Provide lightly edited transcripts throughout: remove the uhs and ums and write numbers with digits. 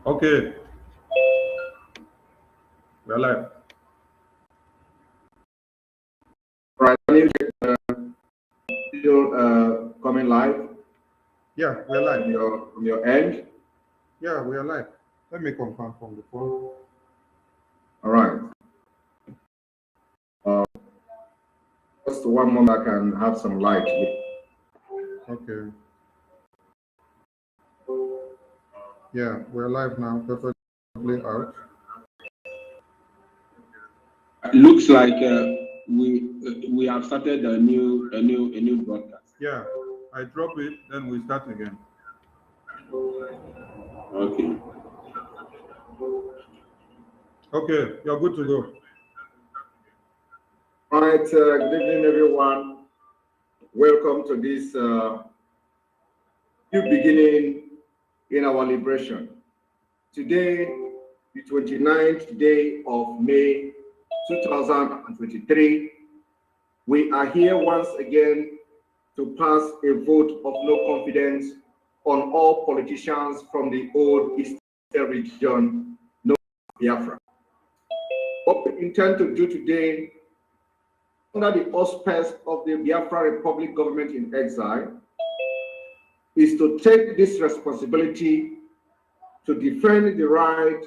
Okay, we're live. Right, can you check the video coming live Yeah, we're live. from your end? Yeah, we are live. Let me confirm from the phone. All right. Just one moment, I can have some light. Okay. Yeah, we're live now. Perfectly out. Looks like we have started a new broadcast. Yeah, I drop it, then we start again. Okay. Okay, you're good to go. All right, good evening, everyone. Welcome to this new beginning in our liberation. Today, the 29th day of May 2023, we are here once again to pass a vote of no confidence on all politicians from the old Eastern region, known as Biafra. What we intend to do today, under the auspices of the Biafra Republic government in exile, is to take this responsibility to defend the right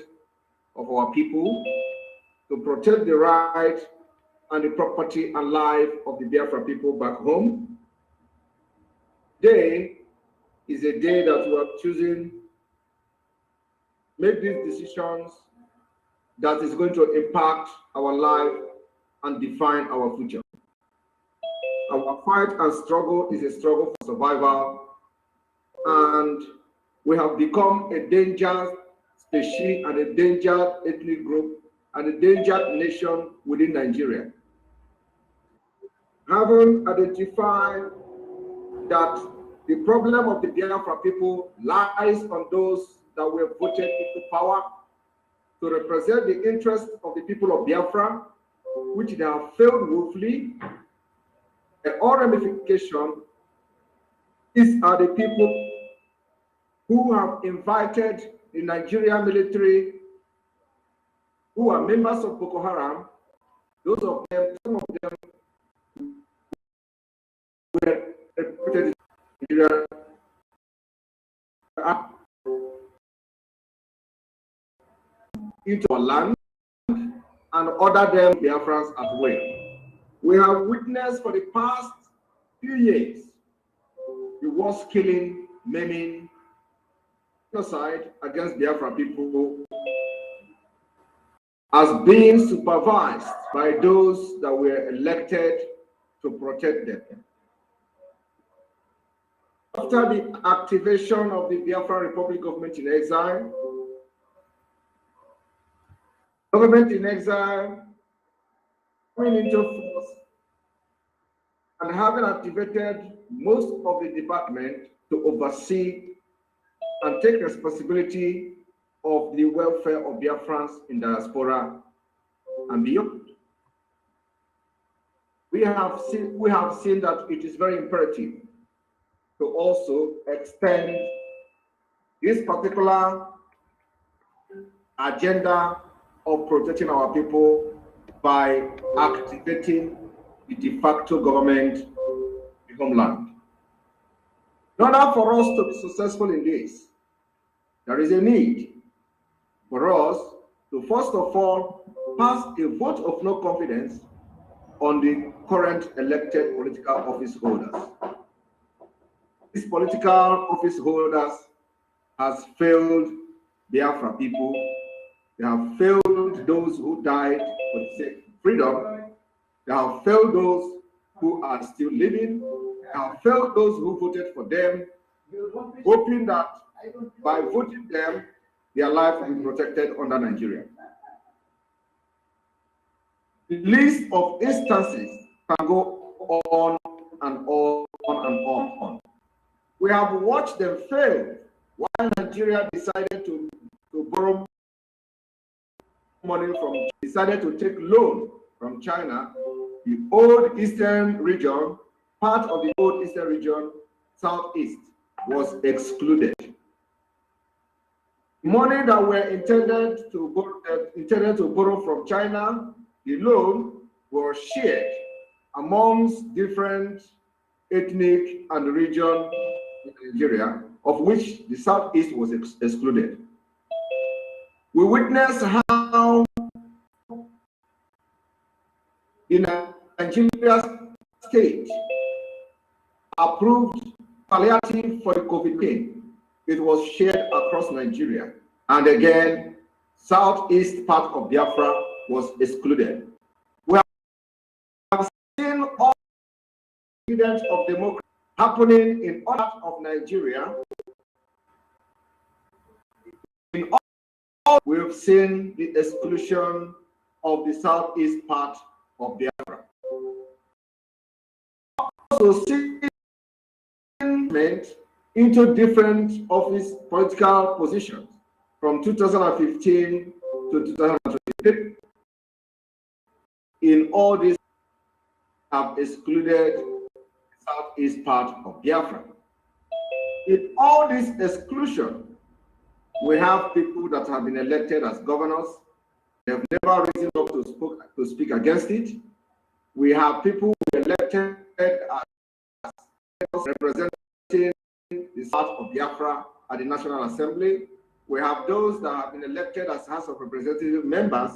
of our people, to protect the right and the property and life of the Biafra people back home. Today is a day that we are choosing make these decisions that is going to impact our life and define our future. Our fight and struggle is a struggle for survival, and we have become a dangerous species and a dangerous ethnic group and a dangerous nation within Nigeria. Having identified that the problem of the Biafra people lies on those that were voted into power to represent the interests of the people of Biafra, which they have failed woefully. And all ramification is are the people who have invited the Nigerian military, who are members of Boko Haram. Those of them, some of them were reputed in Nigeria into our land and order them Biafrans as well. We have witnessed for the past few years the worst killing, maiming, genocide against Biafra people as being supervised by those that were elected to protect them. After the activation of the Biafra Republic government in exile, government in exile coming into force and having activated most of the department to oversee and take responsibility of the welfare of Biafrans in diaspora and beyond. We have seen that it is very imperative to also extend this particular agenda of protecting our people by activating the de facto government, the homeland. In order for us to be successful in this, there is a need for us to first of all pass a vote of no confidence on the current elected political office holders. These political office holders has failed Biafra people. They have failed those who died for the sake of freedom. They have failed those who are still living. They have failed those who voted for them, hoping that by voting them, their life will be protected under Nigeria. The list of instances can go on and on and on. We have watched them fail while Nigeria decided to borrow money decided to take loan from China. The old Eastern region, part of the old Eastern region, Southeast, was excluded. money that were intended to borrow from China, the loan was shared amongst different ethnic and region in Nigeria, of which the Southeast was excluded. We witnessed how the Nigeria state approved palliative for the COVID-19. It was shared across Nigeria. And again, southeast part of Biafra was excluded. We have seen all evidence of democracy happening in all parts of Nigeria. In all, we've seen the exclusion of the southeast part of Biafra. Also seen into different office political positions from 2015 to 2023. In all these have excluded the southeast part of Biafra. In all this exclusion, we have people that have been elected as governors. They have never risen up to speak against it. We have people who are elected as representing the south of Biafra at the National Assembly. We have those that have been elected as House of Representative members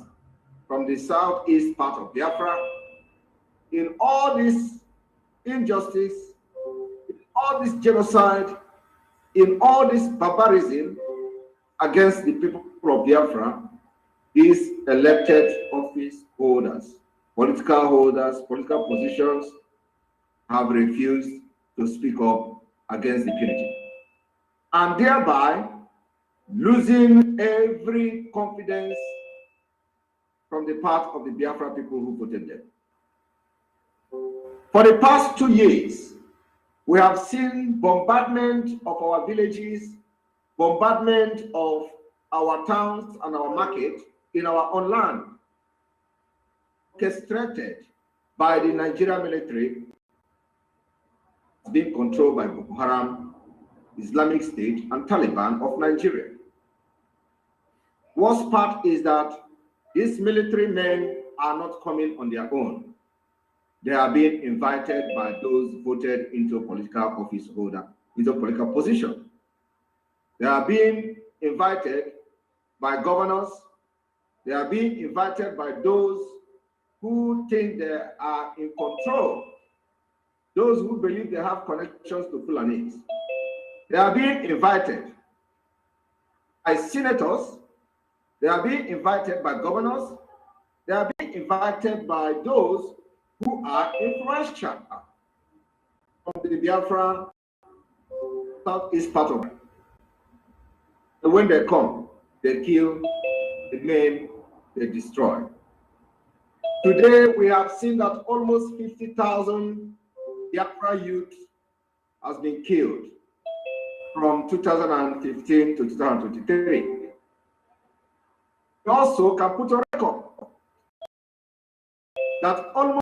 from the southeast part of Biafra. In all this injustice, in all this genocide, in all this barbarism against the people of Biafra, these elected office holders, political positions have refused to speak up against the punitive, and thereby losing every confidence from the part of the Biafra people who voted them. For the past 2 years, we have seen bombardment of our villages, bombardment of our towns and our market in our own land, orchestrated by the Nigerian military, being controlled by Boko Haram, Islamic State, and Taliban of Nigeria. Worst part is that these military men are not coming on their own. They are being invited by those voted into political office holder, into political position. They are being invited by governors. They are being invited by those who think they are in control, those who believe they have connections to Fulanis. They are being invited by senators. They are being invited by governors. They are being invited by those who are influential from the Biafra southeast part of it. And when they come, they kill, they maim, they destroy. Today, we have seen that almost 50,000 Biafra youth has been killed from 2015 to 2023. We also can put a record that almost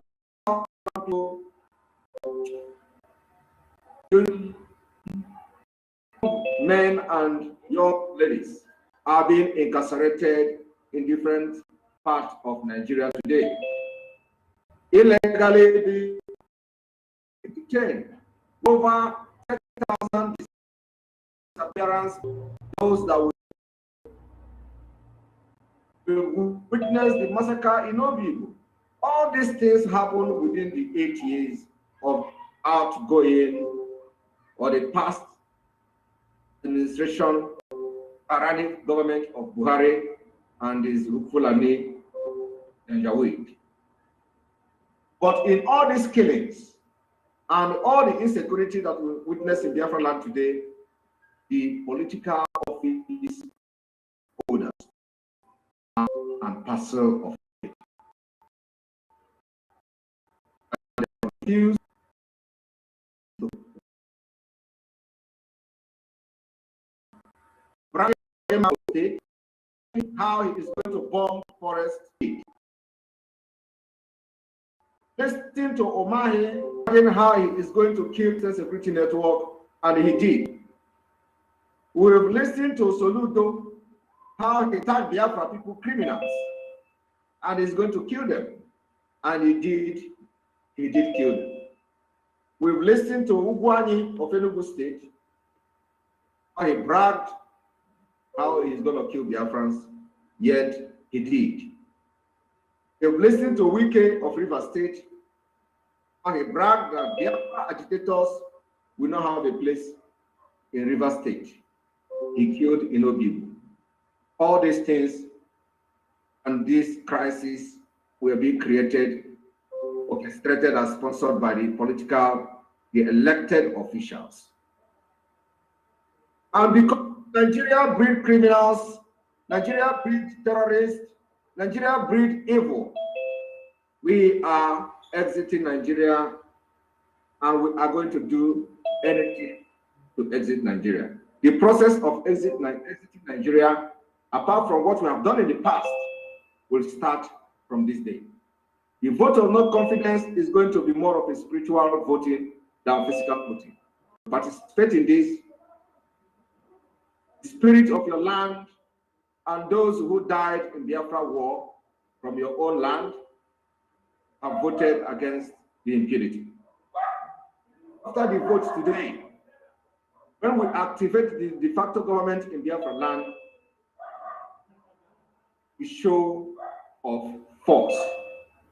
men and young ladies are being incarcerated in different parts of Nigeria today. Illegally detained, over 10,000 disappearance, those that will witness the massacre in Obibu. All these things happen within the 8 years of outgoing or the past administration, tyrannic government of Buhari and his Fulani and Janjaweed. But in all these killings and all the insecurity that we witness in Biafra land today, the political office holders and parcel of it. How he is going to bomb forest. Listen to Omahe, how he is going to kill the security network, and he did. We have listened to Soludo, how he tagged Biafra people criminals and he's going to kill them. And he did kill them. We've listened to Ugwani of Enugu State, how he bragged how he's going to kill Biafrans, yet he did. We've listened to Wike of River State, how he bragged that Biafra agitators will not have a place in River State. He killed Inobibu. All these things and this crisis will be created, orchestrated and sponsored by the elected officials. And because Nigeria breed criminals, Nigeria breed terrorists, Nigeria breed evil, we are exiting Nigeria and we are going to do anything to exit Nigeria. The process of exiting Nigeria, apart from what we have done in the past, will start from this day. The vote of no confidence is going to be more of a spiritual voting than physical voting. Participate in this. The spirit of your land and those who died in the Biafra war from your own land have voted against the impunity. After the vote today, when we activate the de facto government in Biafra land, a show of force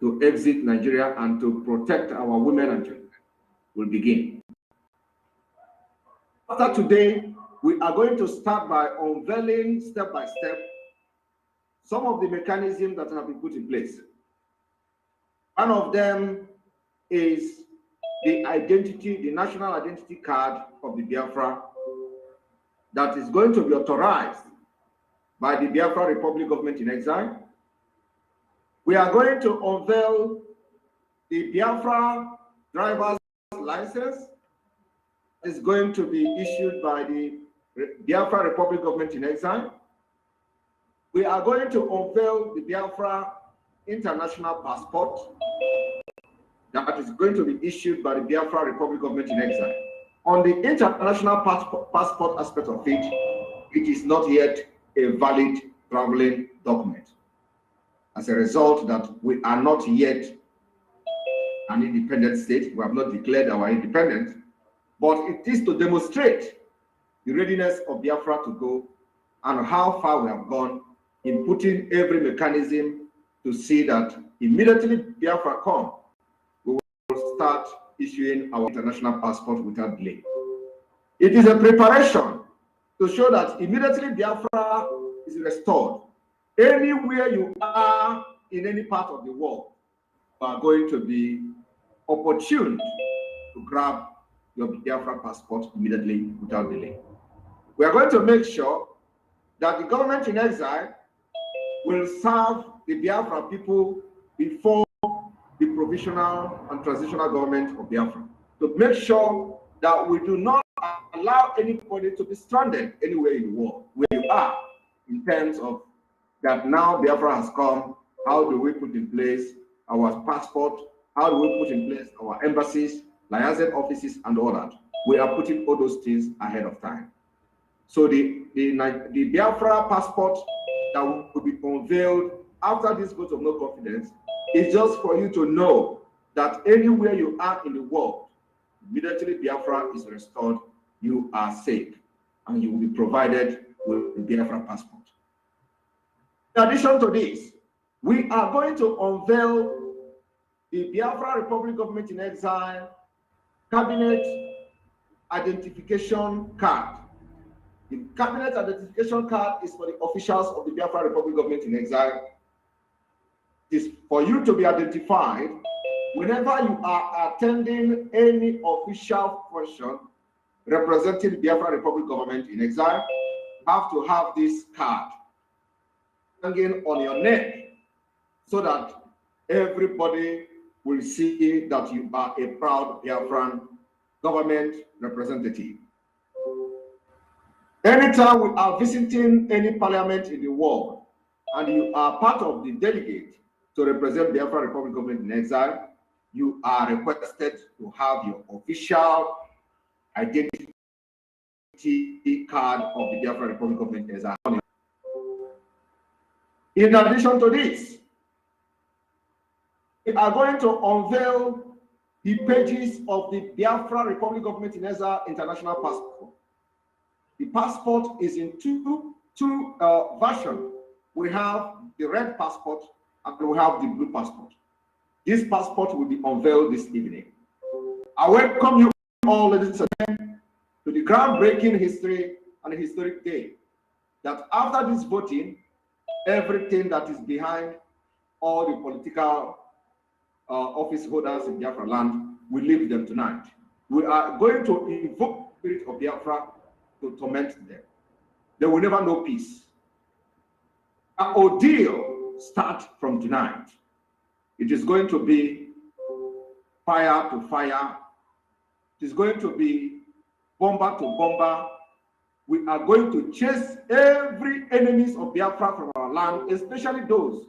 to exit Nigeria and to protect our women and children will begin. After today, we are going to start by unveiling step by step some of the mechanisms that have been put in place. One of them is the national identity card of the Biafra that is going to be authorized by the Biafra Republic government in exile. We are going to unveil the Biafra driver's license. Is going to be issued by the Biafra Republic government in exile. We are going to unveil the Biafra international passport that is going to be issued by the Biafra Republic government in exile. On the international passport aspect of it, it is not yet a valid traveling document. As a result, that we are not yet an independent state. We have not declared our independence, but it is to demonstrate the readiness of Biafra to go and how far we have gone in putting every mechanism to see that immediately Biafra come, we will start issuing our international passport without delay. It is a preparation to show that immediately Biafra is restored. Anywhere you are in any part of the world, you are going to be opportune to grab your Biafra passport immediately without delay. We are going to make sure that the government in exile will serve the Biafra people before the provisional and transitional government of Biafra, to make sure that we do not allow anybody to be stranded anywhere in the world where you are, in terms of that now Biafra has come. How do we put in place our passport? How do we put in place our embassies, liaison offices, and all that? We are putting all those things ahead of time. So the Biafra passport that will be unveiled after this vote of no confidence is just for you to know that anywhere you are in the world, immediately Biafra is restored, you are safe, and you will be provided with the Biafra passport. In addition to this, we are going to unveil the Biafra Republic government in exile cabinet identification card. The cabinet identification card is for the officials of the Biafra Republic government in exile. It is for you to be identified whenever you are attending any official function representing the Biafra Republic government in exile. You have to have this card hanging on your neck so that everybody will see that you are a proud Biafran government representative. Anytime we are visiting any parliament in the world and you are part of the delegate to represent Biafra Republic government in exile, you are requested to have your official identity card of the Biafra Republic government in exile. In addition to this, we are going to unveil the pages of the Biafra Republic Government in Exile International Passport. The passport is in two versions. We have the red passport and we have the blue passport. This passport will be unveiled this evening. I welcome you all, ladies and gentlemen, to the groundbreaking history and historic day that after this voting, everything that is behind all the political office holders in Biafra land will leave them tonight. We are going to invoke the spirit of Biafra to torment them. They will never know peace. Our ordeal starts from tonight. It is going to be fire to fire. It is going to be bomber to bomber. We are going to chase every enemies of Biafra from our land, especially those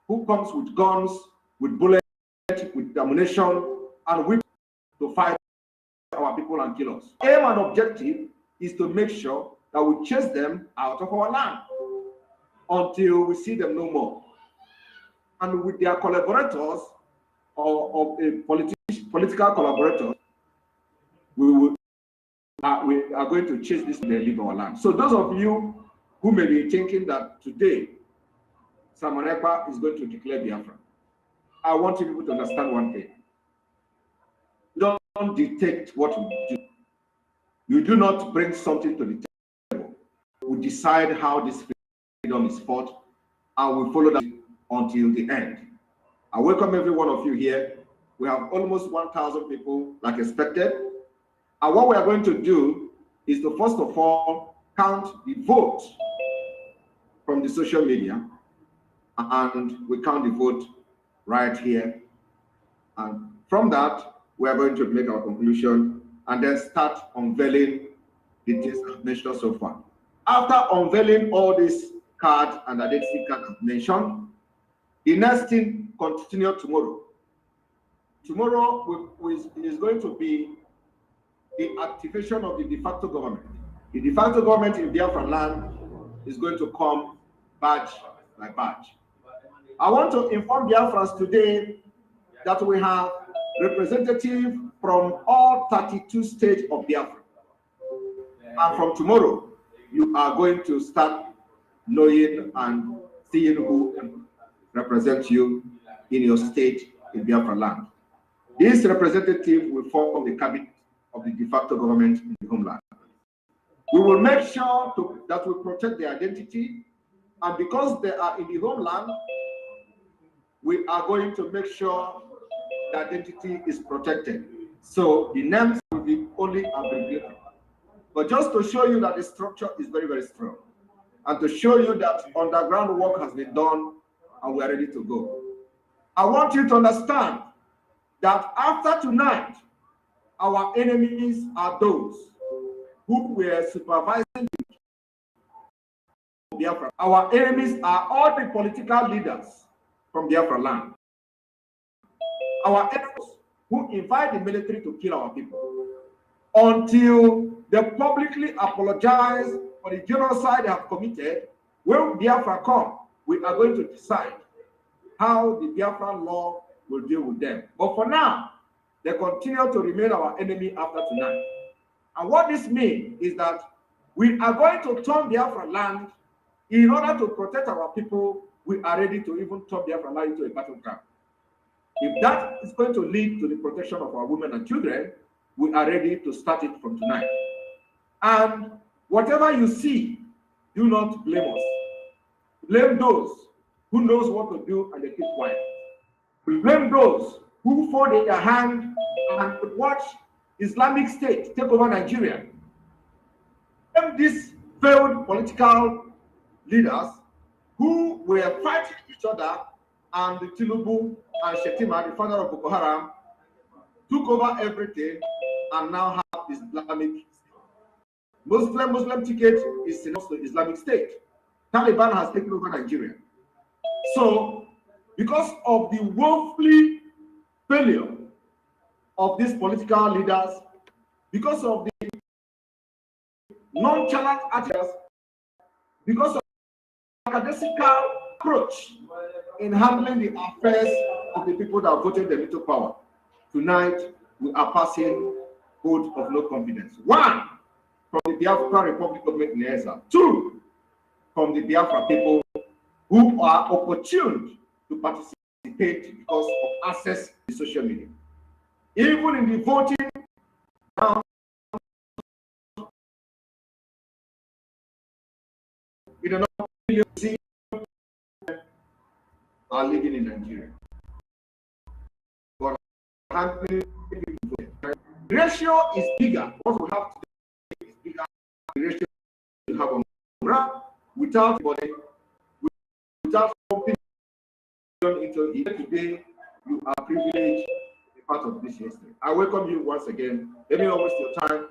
who comes with guns, with bullets, with ammunition, and whip to fight our people and kill us. Aim and objective is to make sure that we chase them out of our land until we see them no more. And with their collaborators or political collaborators, we are going to chase this and leave our land. So those of you who may be thinking that today Samarepa is going to declare Biafra, I want you people to understand one thing. Don't dictate what we do. You do not bring something to the table. We decide how this freedom is fought, and we follow that until the end. I welcome every one of you here. We have almost 1,000 people like expected. And what we are going to do is to first of all count the vote from the social media, and we count the vote right here. And from that, we are going to make our conclusion and then start unveiling the things I've mentioned so far. After unveiling all these cards and identity cards I've mentioned, the next thing continues tomorrow. Tomorrow is going to be the activation of the de facto government. The de facto government in Biafra land is going to come badge by badge. I want to inform Biafrans today that we have representatives from all 32 states of Biafra. And from tomorrow, you are going to start knowing and seeing who represents you in your state in Biafra land. This representative will form the cabinet of the de facto government in the homeland. We will make sure that we protect their identity, and because they are in the homeland, we are going to make sure the identity is protected. So the names will be only abbreviated. But just to show you that the structure is very, very strong, and to show you that underground work has been done and we are ready to go. I want you to understand that after tonight, our enemies are those who were supervising Biafra. Our enemies are all the political leaders from Biafra land. Our enemies who invite the military to kill our people. Until they publicly apologize for the genocide they have committed, when Biafra come, we are going to decide how the Biafra law will deal with them. But for now, they continue to remain our enemy after tonight. And what this means is that we are going to turn Biafra land in order to protect our people. We are ready to even turn Biafra land into a battleground. If that is going to lead to the protection of our women and children, we are ready to start it from tonight. And whatever you see, do not blame us. Blame those who knows what to do and they keep quiet. Blame those who fold their hand and watch Islamic State take over Nigeria. Blame these failed political leaders who were fighting each other, and the Tinubu and Shetima, the father of Boko Haram, took over everything and now have Islamic Muslim ticket is also Islamic State. Taliban has taken over Nigeria. So, because of the woefully failure of these political leaders, because of the nonchalant attitudes, because of academical approach in handling the affairs of the people that voted them into power. Tonight, we are passing vote of no confidence. 1, from the Biafra Republic of Nigeria. 2, from the Biafra people who are opportune to participate because of access to social media. Even in the voting, we do not see are living in Nigeria. But the ratio is bigger. What we have today is bigger. The ratio we have on ground without body, without pumping into it. Today, you are privileged to be part of this yesterday. I welcome you once again. Let me not waste your time.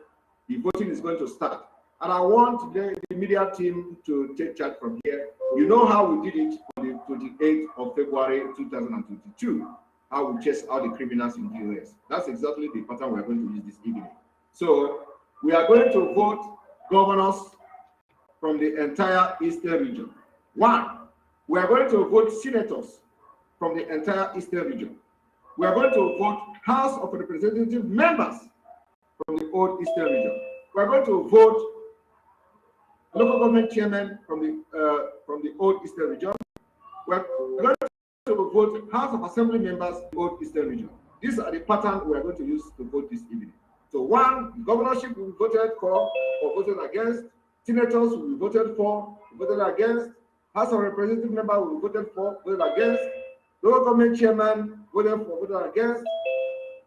The voting is going to start. And I want the media team to take charge from here. You know how we did it on the 28th of February 2022, how we chased out the criminals in the US. That's exactly the pattern we're going to use this evening. So we are going to vote governors from the entire Eastern region. 1, we are going to vote senators from the entire Eastern region. We are going to vote House of Representative members from the old Eastern region. We are going to vote local government chairman from the old Eastern region. We are going to vote House of Assembly members from the old Eastern region. These are the pattern we are going to use to vote this evening. So 1, governorship will be voted for or voted against. Senators will be voted for, voted against. House of Representative member will be voted for, voted against. Local government chairman voted for, voted against.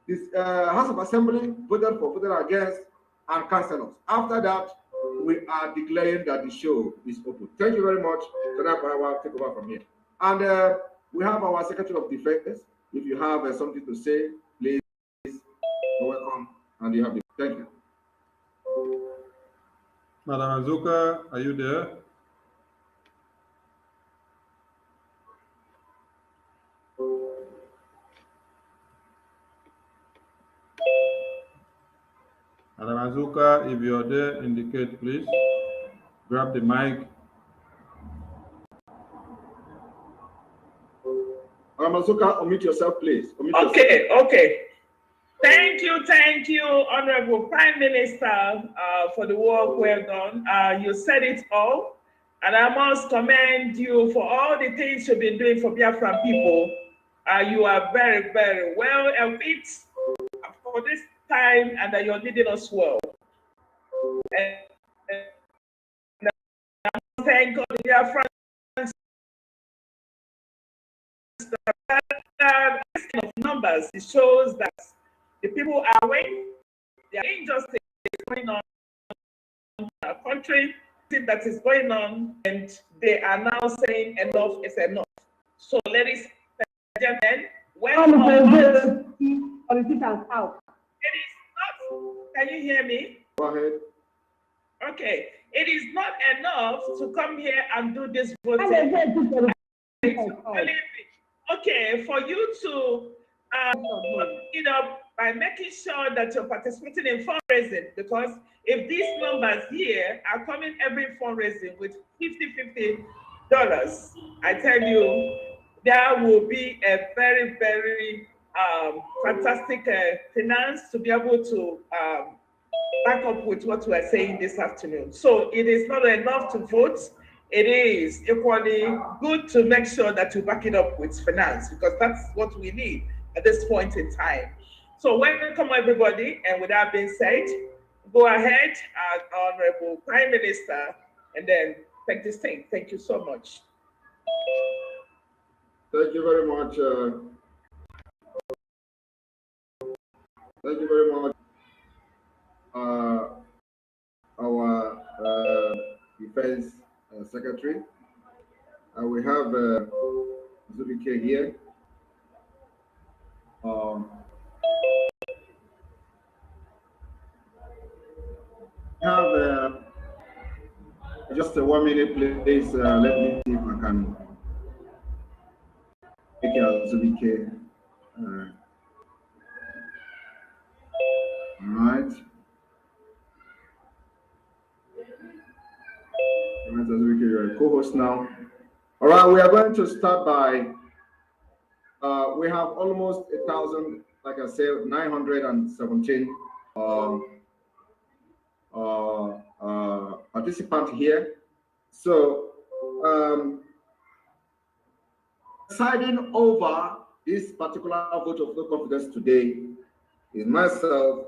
This House of Assembly voted for, voted against, and councillors. After that, we are declaring that the show is open. Thank you very much. So now I will take over from here. And we have our Secretary of Defense. If you have something to say, please, you're welcome. And you have the thank you. Madam Azuka, are you there? Madam Azuka, if you're there, indicate, please. Grab the mic. Madam Azuka, unmute yourself, please. Okay. Thank you, Honorable Prime Minister, for the work well done. You said it all, and I must commend you for all the things you've been doing for Biafran people. You are very, very well equipped for this time, and that you're leading us well. And thank God, Biafran. Of numbers, it shows that the people are awake. There are injustice going on in our country, that is going on, and they are now saying enough is enough. So, ladies and gentlemen, politicians out. It is not. Can you hear me? Go ahead. Okay. It is not enough to come here and do this voting. Okay, for you to, by making sure that you're participating in fundraising, because if these numbers here are coming every fundraising with $50, I tell you, there will be a very, very fantastic finance to be able to back up with what we are saying this afternoon. So it is not enough to vote. It is equally good to make sure that you back it up with finance, because that's what we need at this point in time. So welcome everybody, and with that being said, go ahead, Honorable Prime Minister, and then take this thing. Thank you so much. Thank you very much. Thank you very much. Our Defense Secretary. We have Zubike here. Have just a 1 minute, please. Let me see if I can take care of Zubike. All right. Zubike, you're a co-host now. All right, We are going to start by, we have almost 1,000, like I said, 917 participants here. So, deciding over this particular vote of no confidence today is myself,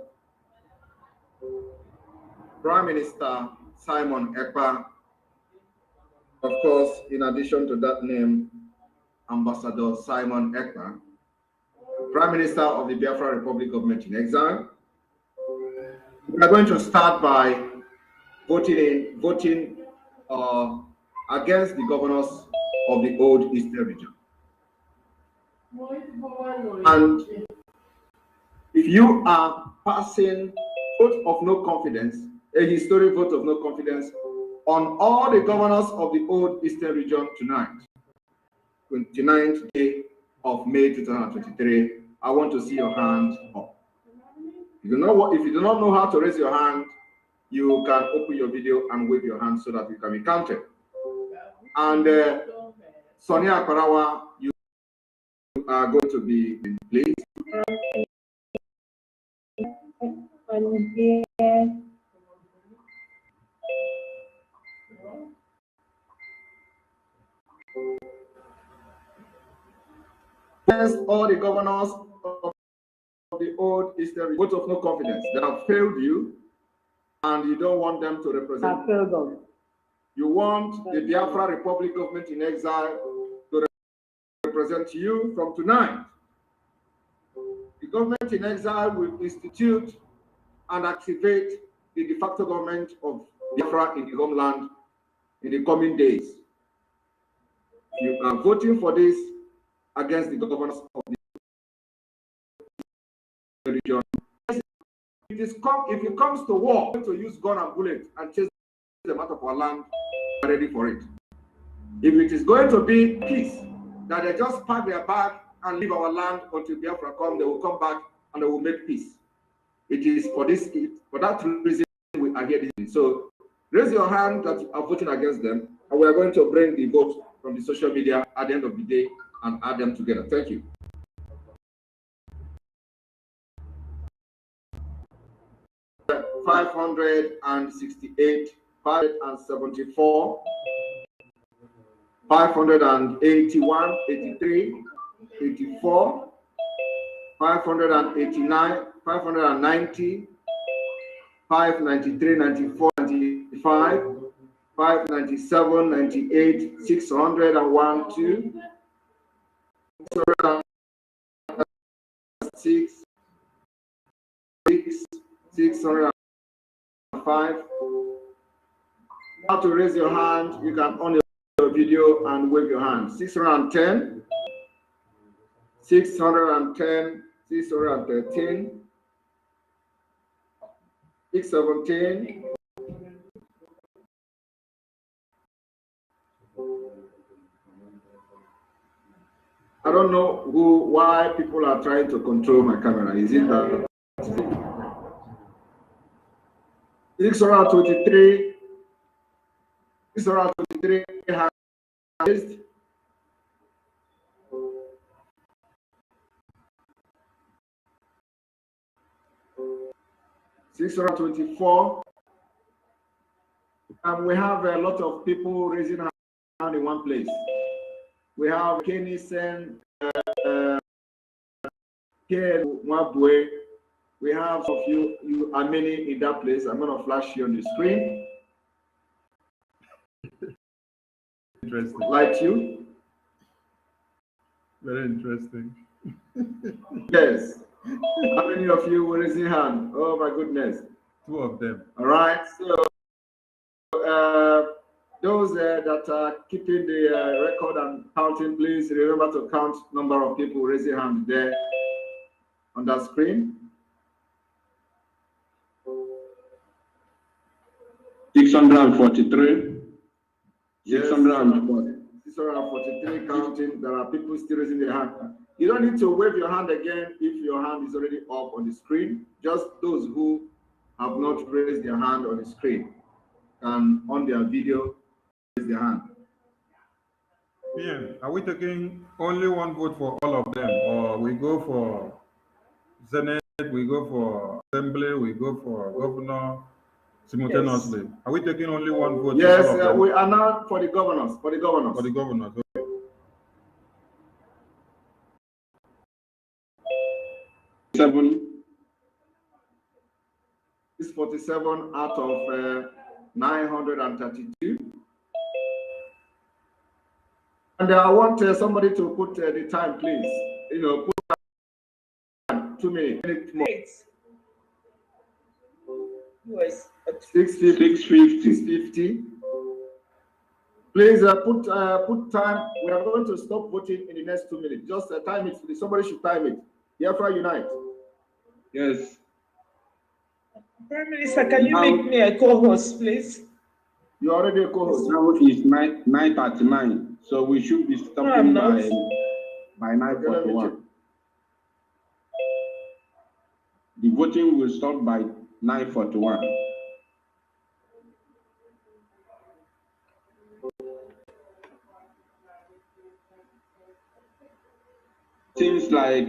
Prime Minister Simon Ekpa, of course, in addition to that name, Ambassador Simon Ekpa, Prime Minister of the Biafra Republic Government in Exile. We are going to start by voting against the governors of the old Eastern region. And if you are passing vote of no confidence, a historic vote of no confidence on all the governors of the old Eastern region tonight, 29th day of May 2023, I want to see your hand up. If you do not know how to raise your hand, you can open your video and wave your hand so that you can be counted. And Sonia Akarawa, you are going to be pleased. Against all the governors of the old Eastern vote of no confidence that have failed you, and you don't want them to represent you. You want the Biafra Republic Government in Exile to represent you from tonight. The government in exile will institute and activate the de facto government of Biafra in the homeland in the coming days. You are voting for this against the governors of the region. If it comes to war, to use gun and bullet and chase them out of our land, we are ready for it. If it is going to be peace, that they just pack their bag and leave our land until Biafra come, they will come back and they will make peace. It is for that reason we are here. So raise your hand that you are voting against them, and we are going to bring the vote from the social media at the end of the day and add them together. Thank you. $568, 574, 581, 83, 84, 589, 590, 593, 94, 95, 597, 98, 601, 2, 6, 605. How to raise your hand? You can on your video and wave your hand. 610, 610, 613, 617. I don't know why people are trying to control my camera. Is it that? 623, 623 has raised. 624, and we have a lot of people raising hand in one place. We have Kenny Sen, Mwabwe. We have of you are many in that place. I'm going to flash you on the screen. Interesting. Like you. Very interesting. Yes. How many of you were raising hand? Oh my goodness. 2 of them. All right. So those that are keeping the record and counting, please remember to count number of people raising hand there on that screen. 643. Yes, 643 counting. There are people still raising their hand. You don't need to wave your hand again if your hand is already up on the screen. Just those who have not raised their hand on the screen can on their video raise their hand. PM, are we taking only one vote for all of them, or we go for Senate, we go for Assembly, we go for Governor Yes. simultaneously? Are we taking only one vote for Yes, all of them? we are now for the governors. For the governors. For the governors. Okay. 7. It's 47 out of 932. And I want somebody to put the time, please. You know, put time, 2 minutes more. US. 650. 650. Please put time. We are going to stop voting in the next 2 minutes. Just time it. Somebody should time it. Biafra Unite. Yes. Prime Minister, can you make me a co-host, please? You're already a co-host. Now it's 9:39, so we should be stopping by 9:41. The voting will start by 9:41. Seems like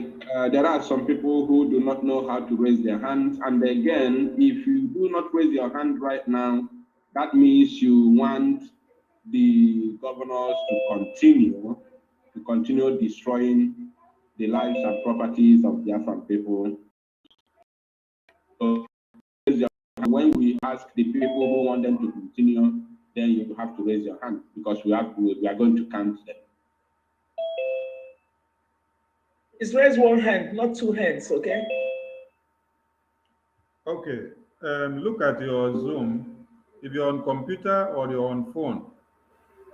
there are some people who do not know how to raise their hands. And again, if you do not raise your hand right now, that means you want the governors to continue destroying the lives and properties of the Biafran people. So when we ask the people who want them to continue, then you have to raise your hand because we are going to count them. It's raise one hand, not two hands, okay? Okay. Look at your Zoom. If you're on computer or you're on phone,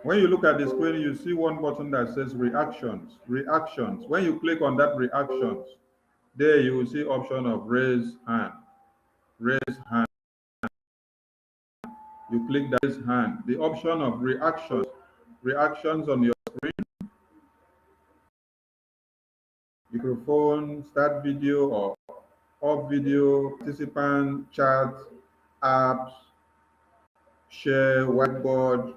when you look at the screen, you see one button that says reactions. Reactions. When you click on that reactions, there you will see option of raise hand. Raise hand. You click that raise hand. The option of reactions. Reactions on your screen. Microphone, start video or off video, participant, chat, apps, share, whiteboard.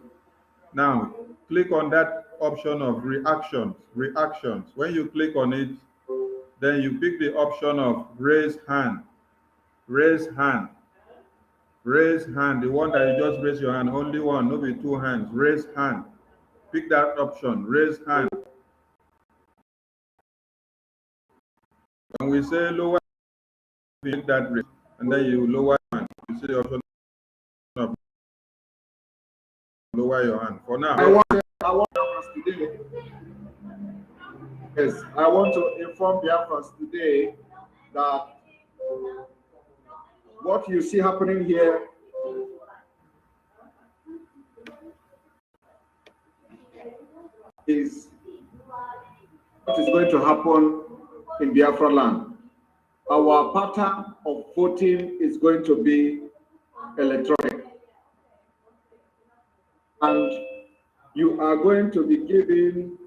Now, click on that option of reactions. Reactions. When you click on it, then you pick the option of raise hand. Raise hand. Raise hand. The one that you just raise your hand. Only one, no be two hands. Raise hand. Pick that option. Raise hand. When we say lower, you pick that raise, and then you lower your hand. You see the option of lower your hand. For now, I want today. Yes, I want to inform Biafrans today that what you see happening here is what is going to happen in Biafra land. Our pattern of voting is going to be electronic. And you are going to be given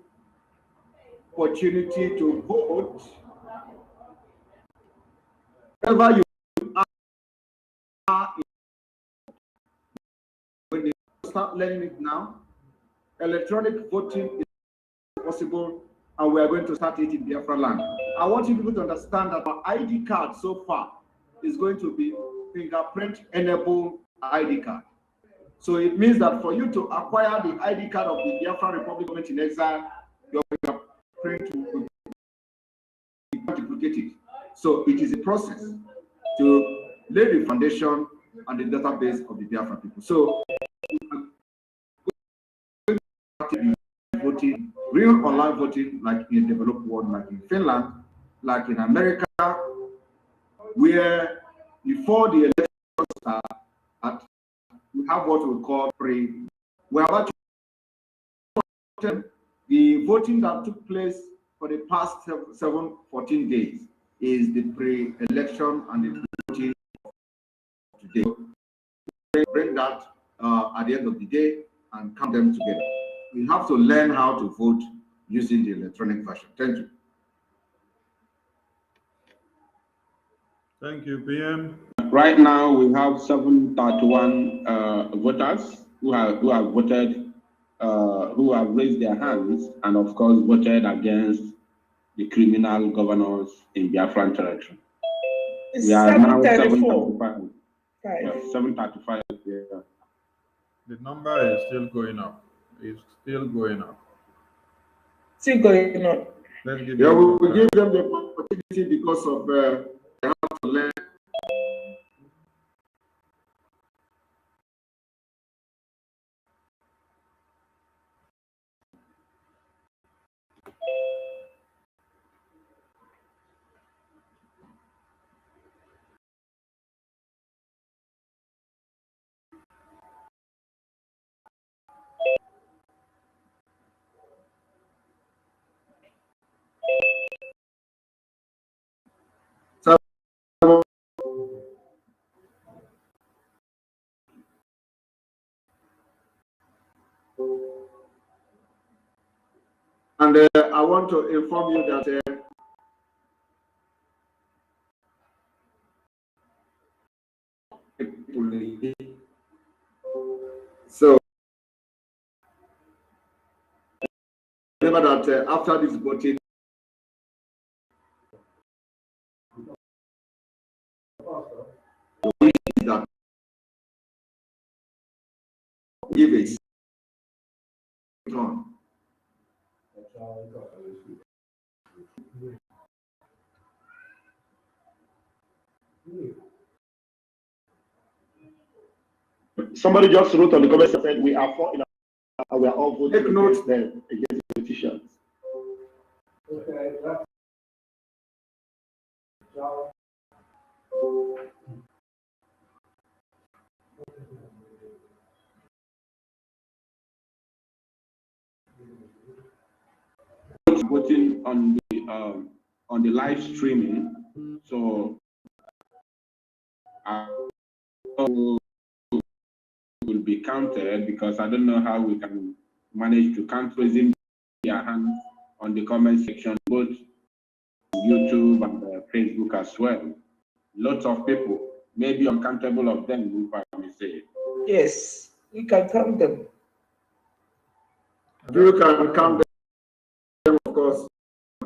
opportunity to vote wherever you are. When you start learning it now, electronic voting is possible, and we are going to start it in Biafra land. I want you people to understand that our ID card so far is going to be fingerprint enabled ID card. So it means that for you to acquire the ID card of the Biafra Republic government in exile, your fingerprint will be duplicated. So it is a process to lay the foundation and the database of the Biafra people. So voting, real online voting, like in the developed world, like in Finland, like in America, where before the election start, we have what we call pre. We have actually the voting that took place for the past 14 days is the pre-election and the voting today. Bring that at the end of the day and count them together. We have to learn how to vote using the electronic version. Thank you. thank you, PM. Right now, we have 731 voters who have voted who have raised their hands and, of course, voted against the criminal governors in Biafran territory. It's We are now 734. 735. Yeah, 735. Yeah. The number is still going up. It's still going up. Still going on. Let's give Yeah, we them will give them the opportunity because of they have to learn. So, and I want to inform you that so remember that after this voting, that give it on. Somebody just wrote on the comments and said we are for in our, we are all voting Take note. against them, against the politicians. Okay. Voting on the live streaming, so will be counted, because I don't know how we can manage to count raising their hands on the comment section, both YouTube and Facebook as well. Lots of people, maybe uncountable of them, if I may say. Yes, we can count them. You can count them, of course.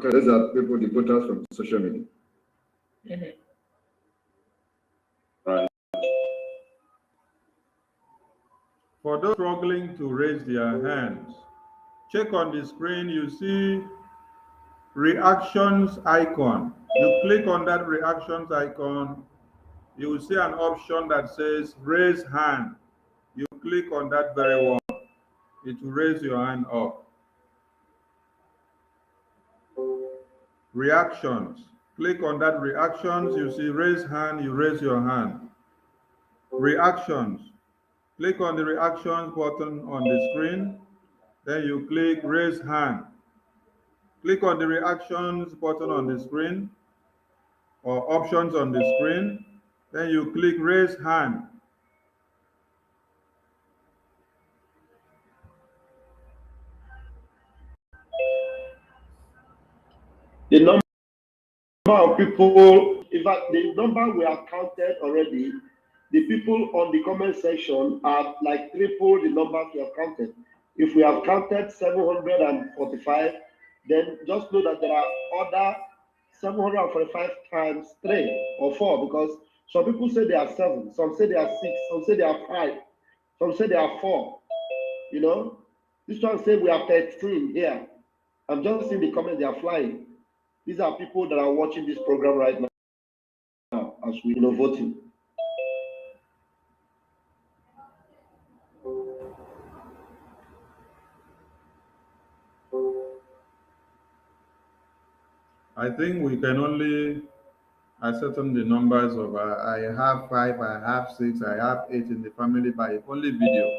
These are people, the voters from social media. Right. For those struggling to raise their hands, check on the screen, you see reactions icon. You click on that reactions icon, you will see an option that says raise hand. You click on that very one, it will raise your hand up. Reactions, click on that reactions, you see raise hand, you raise your hand. Reactions, click on the reactions button on the screen, then you click raise hand. Click on the reactions button on the screen or options on the screen, then you click raise hand. The number of people, in fact, the number we have counted already, the people on the comment section are like triple the number we have counted. If we have counted 745, then just know that there are other 745 times 3 or 4, because some people say they are 7, some say they are 6, some say they are 5, some say they are 4. You know, this one say we are 13 here. I'm just seeing the comments, they are flying. These are people that are watching this program right now as we voting. I think we can only ascertain the numbers of I have 5, I have 6, I have 8 in the family by only video.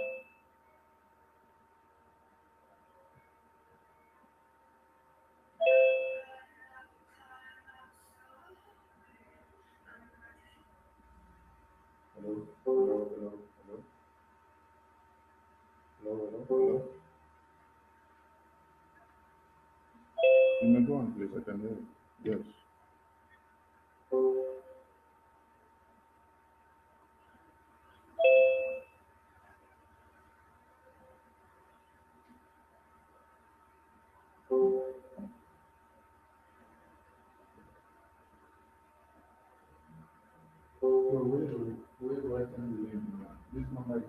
Hello. You may go on, please. I can hear you. Yes. This number is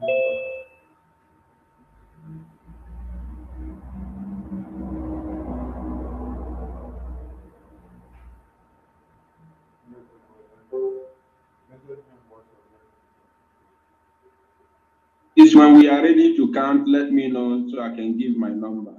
It's when we are ready to count, let me know so I can give my numbers.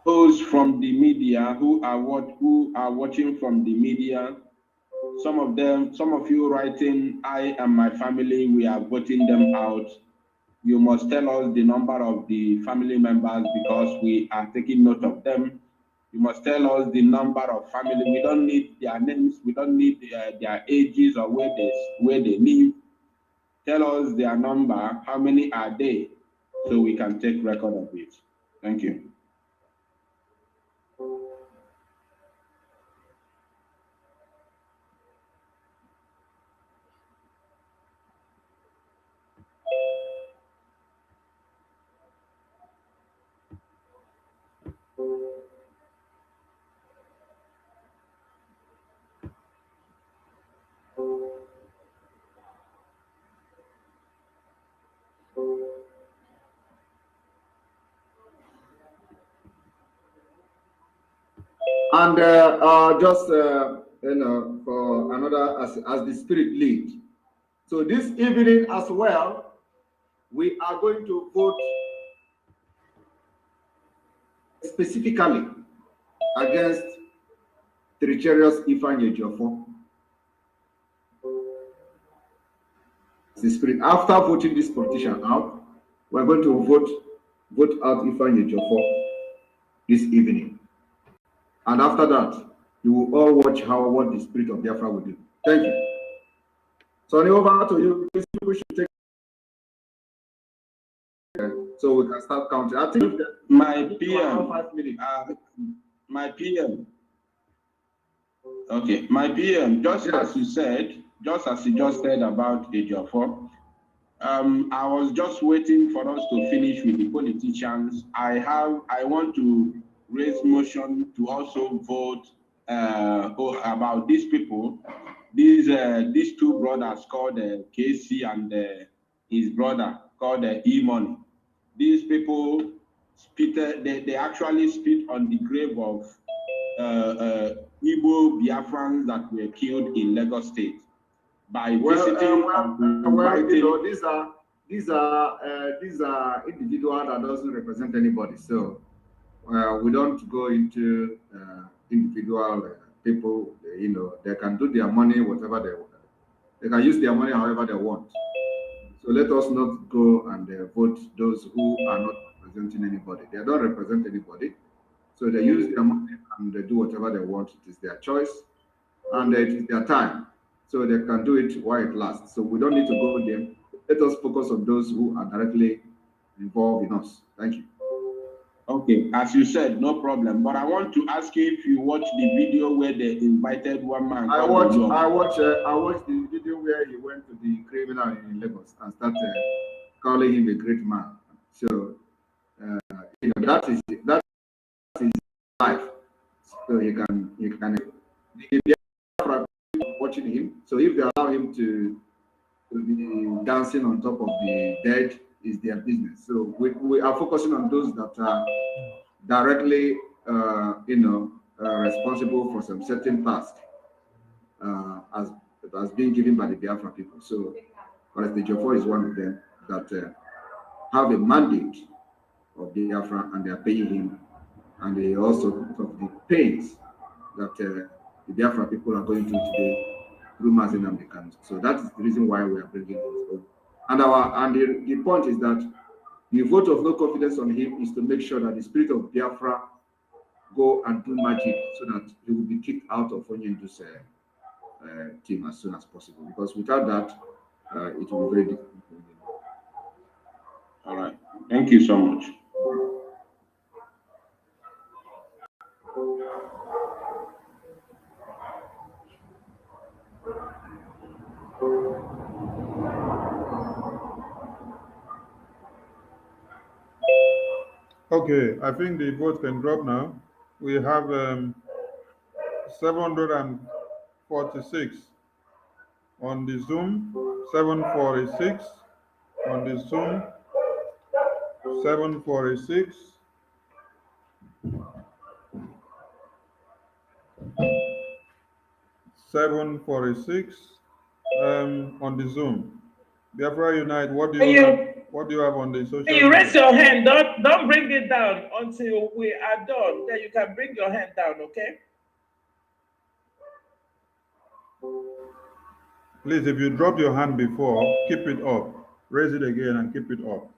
Those from the media who are watching from the media, some of you writing, I and my family, we are voting them out. You must tell us the number of the family members because we are taking note of them. You must tell us the number of family. We don't need their names. We don't need their ages or where they live. Tell us their number. How many are they, so we can take record of it. Thank you. And just for another, as the spirit lead. So this evening as well, we are going to vote specifically against Tricherius Ifanye Jofo. The spirit. After voting this politician out, we're going to vote out Ifanye Jofo this evening. And after that, you will all watch what the spirit of Biafra will do. Thank you. So over to you. These people should take so we can start counting. I think my PM. 5 minutes. My PM. Okay, my PM. Just as you said, just as you just said about Ejiofor, I was just waiting for us to finish with the politicians. I want to raise motion to also vote about these people, these two brothers called KC and his brother called E-Money. These people they actually spit on the grave of Igbo Biafrans that were killed in Lagos State by visiting. These are individuals that doesn't represent anybody. So we don't go into individual people. They can do their money whatever they want. They can use their money however they want. So let us not go and vote those who are not representing anybody. They don't represent anybody. So they use their money and they do whatever they want. It is their choice. and it is their time, so they can do it while it lasts. So we don't need to go with them. Let us focus on those who are directly involved in us. Thank you. Okay, as you said, no problem. But I want to ask you if you watched the video where they invited one man. I watched the video where he went to the criminal in Lagos and started calling him a great man. So that is life. So he can be watching him. So if they allow him to be dancing on top of the dead, is their business. So we are focusing on those that are directly responsible for some certain task as being given by the Biafra people. So the Jofo is one of them that have a mandate of Biafra, and they are paying him, and they also of the pains that the Biafra people are going through today through Mazin and the country. So that is the reason why we are bringing this up. And the point is that the vote of no confidence on him is to make sure that the spirit of Biafra go and do magic so that he will be kicked out of Onyendu's team as soon as possible. Because without that, it will be very difficult. All right. Thank you so much. Okay, I think the vote can drop now. We have 746 on the Zoom, 746 on the Zoom, 746. On the Zoom. Biafra Unite, what do you have on the social media? You raise your hand, don't bring it down until we are done. Then you can bring your hand down, okay? Please, if you drop your hand before, keep it up. Raise it again and keep it up.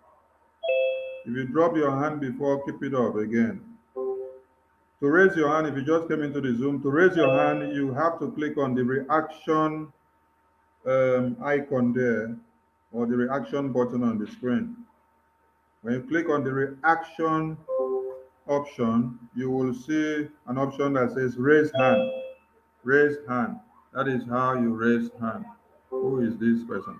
If you drop your hand before, keep it up again. To raise your hand, if you just came into the Zoom, to raise your hand, you have to click on the reaction icon there, or the reaction button on the screen. When you click on the reaction option, you will see an option that says raise hand. Raise hand. That is how you raise hand. Who is this person?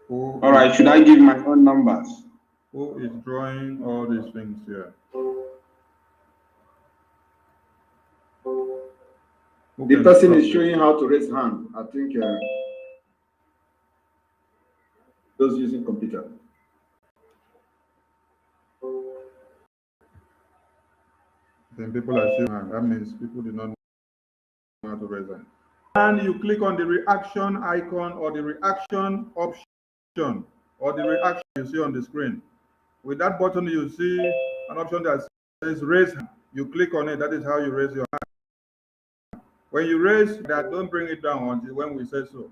All right, should I give my own numbers? Who is drawing all these things here? The person is showing how to raise hand. I think those using computer. Then people are showing hand. That means people do not know how to raise hand. And you click on the reaction icon or the reaction option or the reaction you see on the screen. With that button, you see an option that says raise hand. You click on it. That is how you raise your hand. When you raise that, don't bring it down until when we say so.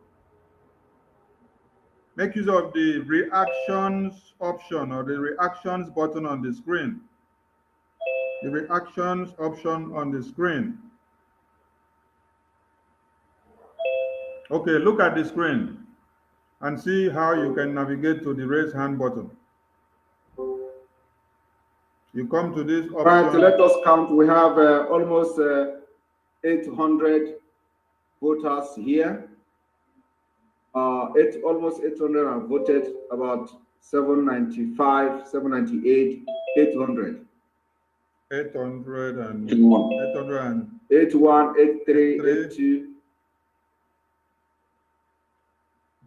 Make use of the reactions option or the reactions button on the screen. The reactions option on the screen. Okay, look at the screen and see how you can navigate to the raise hand button. You come to this option. Right, let us count. We have almost 800 voters here. Almost 800 have voted, about 795, 798, 800. 800 81, 83, 82.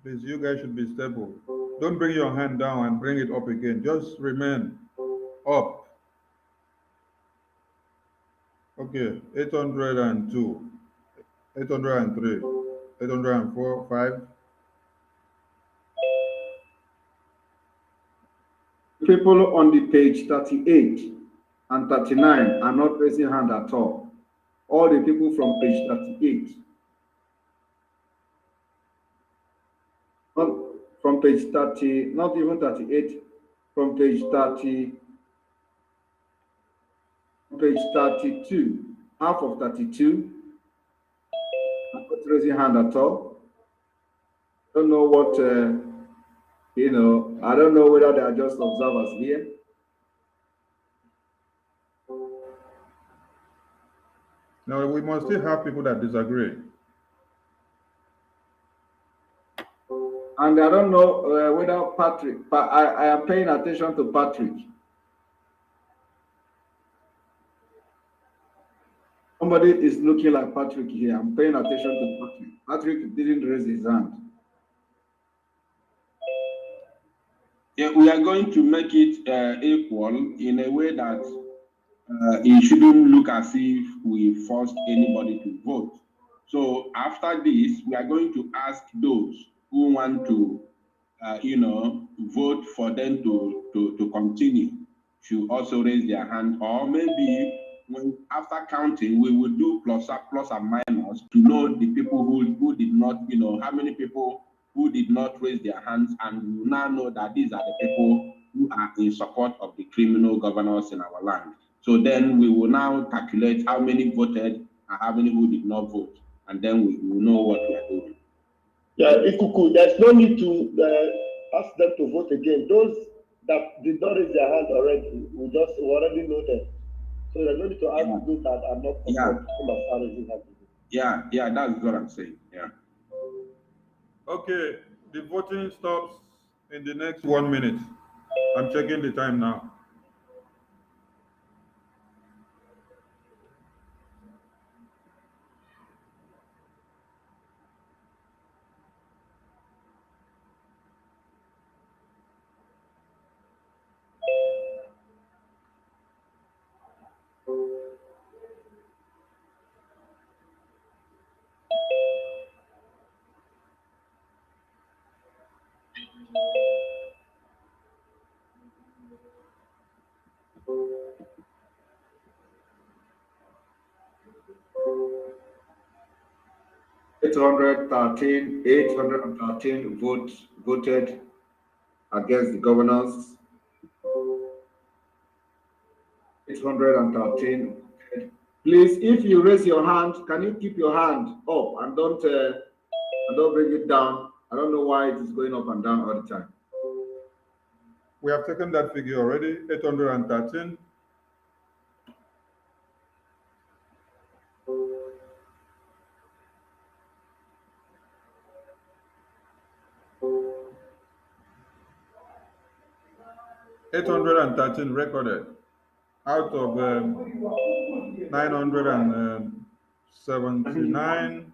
Please, you guys should be stable. Don't bring your hand down and bring it up again. Just remain up. Okay, 802, 803, 804, 5. People on the page 38 and 39 are not raising hand at all. All the people from page 38. Not from page 30, not even 38, from page 30. page 32, half of 32. I'm not raising hand at all. Don't know what, I don't know whether they are just observers here. No, we must still have people that disagree. And I don't know whether Patrick, but I am paying attention to Patrick. Somebody is looking like Patrick here. I'm paying attention to Patrick. Patrick didn't raise his hand. Yeah, we are going to make it equal in a way that it shouldn't look as if we forced anybody to vote. So after this, we are going to ask those who want to, vote for them to continue to also raise their hand, or maybe when after counting, we will do plus and minus to know the people who did not, how many people who did not raise their hands, and we will now know that these are the people who are in support of the criminal governors in our land. So then we will now calculate how many voted and how many who did not vote, and then we will know what we are doing. Yeah, if you could, there's no need to ask them to vote again. Those that did not raise their hand already, we already know them. So there's no need to ask those that are not raising hands. Yeah, that's what I'm saying. Yeah. Okay, the voting stops in the next 1 minute. I'm checking the time now. Eight hundred thirteen votes voted against the governors. 813. Please, if you raise your hand, can you keep your hand up and don't bring it down? I don't know why it is going up and down all the time. We have taken that figure already, 813. $813 recorded out of 979.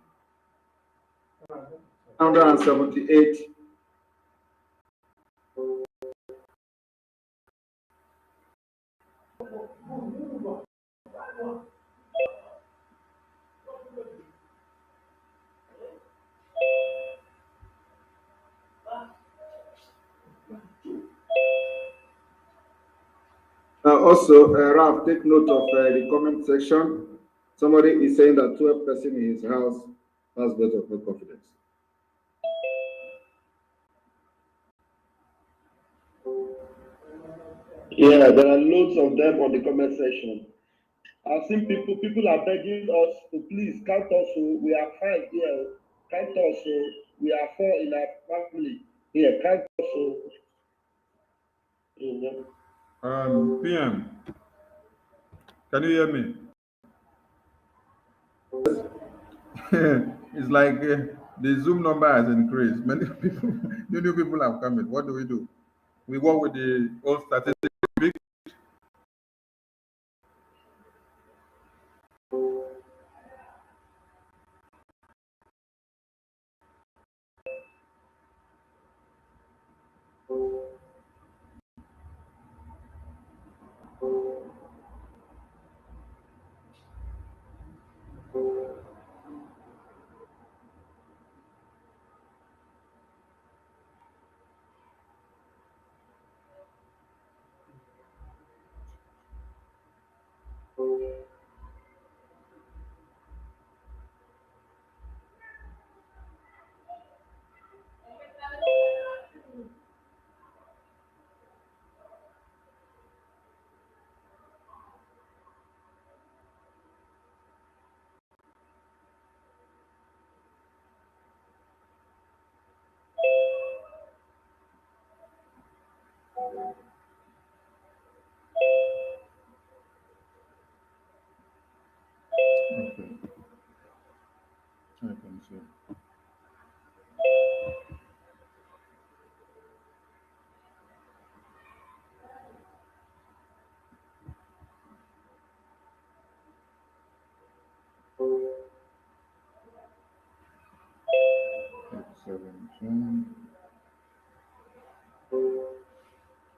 178. Also, Ralph, take note of the comment section. Somebody is saying that 12 person in his house has vote of no confidence. Yeah, there are loads of them on the comment section. I've seen people are begging us to please count us. So we are 5 here. Count us. So we are 4 in our family. Here, count us. So, PM, can you hear me? It's like the Zoom number has increased. Many people have come in. What do we do? We work with the old statistics.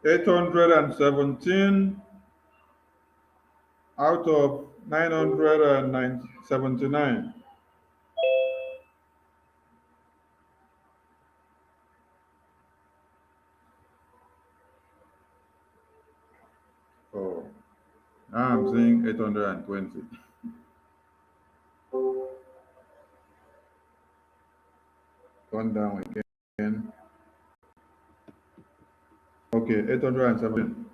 $817 out of 979. Oh, now I'm seeing 820. Gone down again. Okay, 817.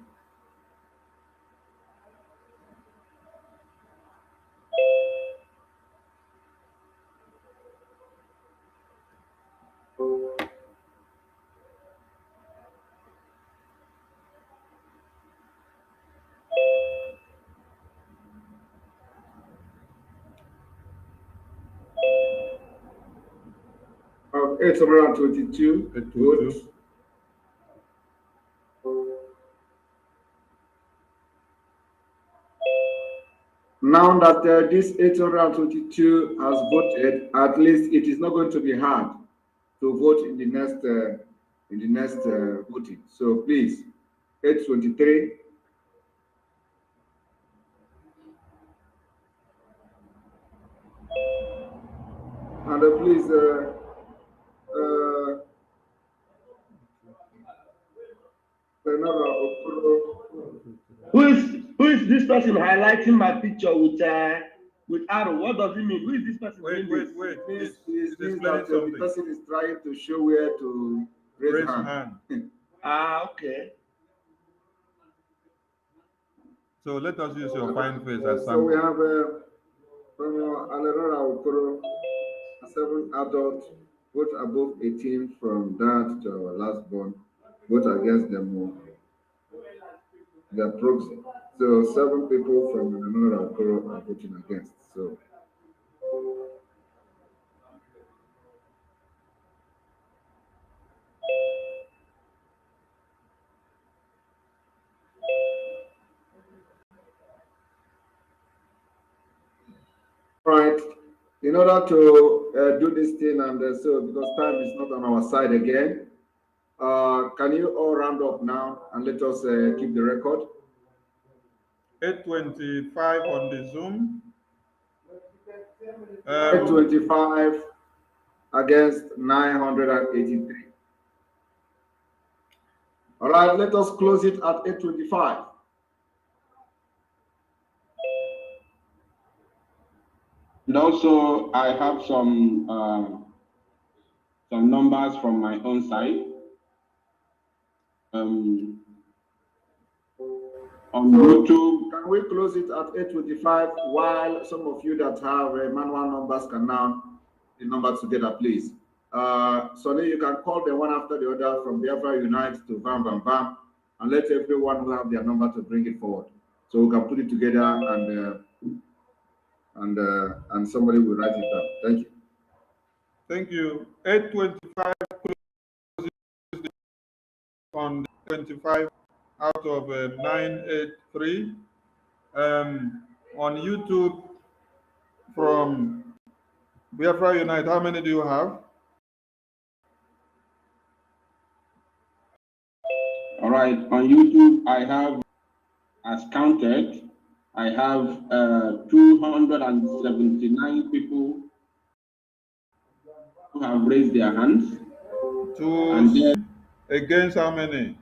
Of 822 votes. Now that this 822 has voted, at least it is not going to be hard to vote in the next voting. So please, 823. And please, Who is this person highlighting my picture with arrow? What does it mean? Who is this person? Wait. This means that the person is trying to show where to raise hand. Okay. So let us use your fine face as So we sample. have from Alerora Okoro, 7 adults, vote above 18 from that to our last born, vote against them. Their proxy. So 7 people from Alerora Okoro are voting against. So right, in order to do this thing, and so because time is not on our side again, can you all round up now and let us keep the record? 825 on the Zoom. 825 against 983. All right, let us close it at 825. And also, I have some numbers from my own side. On YouTube. Can we close it at 825 while some of you that have manual numbers can now the numbers together, please? So then you can call them one after the other from Biafra Unite to Bam Bam Bam and let everyone who have their number to bring it forward. So we can put it together and somebody will write it down. Thank you. Thank you. 825 on 25 out of 983. On YouTube from Biafra Unite, how many do you have? All right, on YouTube, I have, as counted, I have 279 people who have raised their hands. And then, against how many?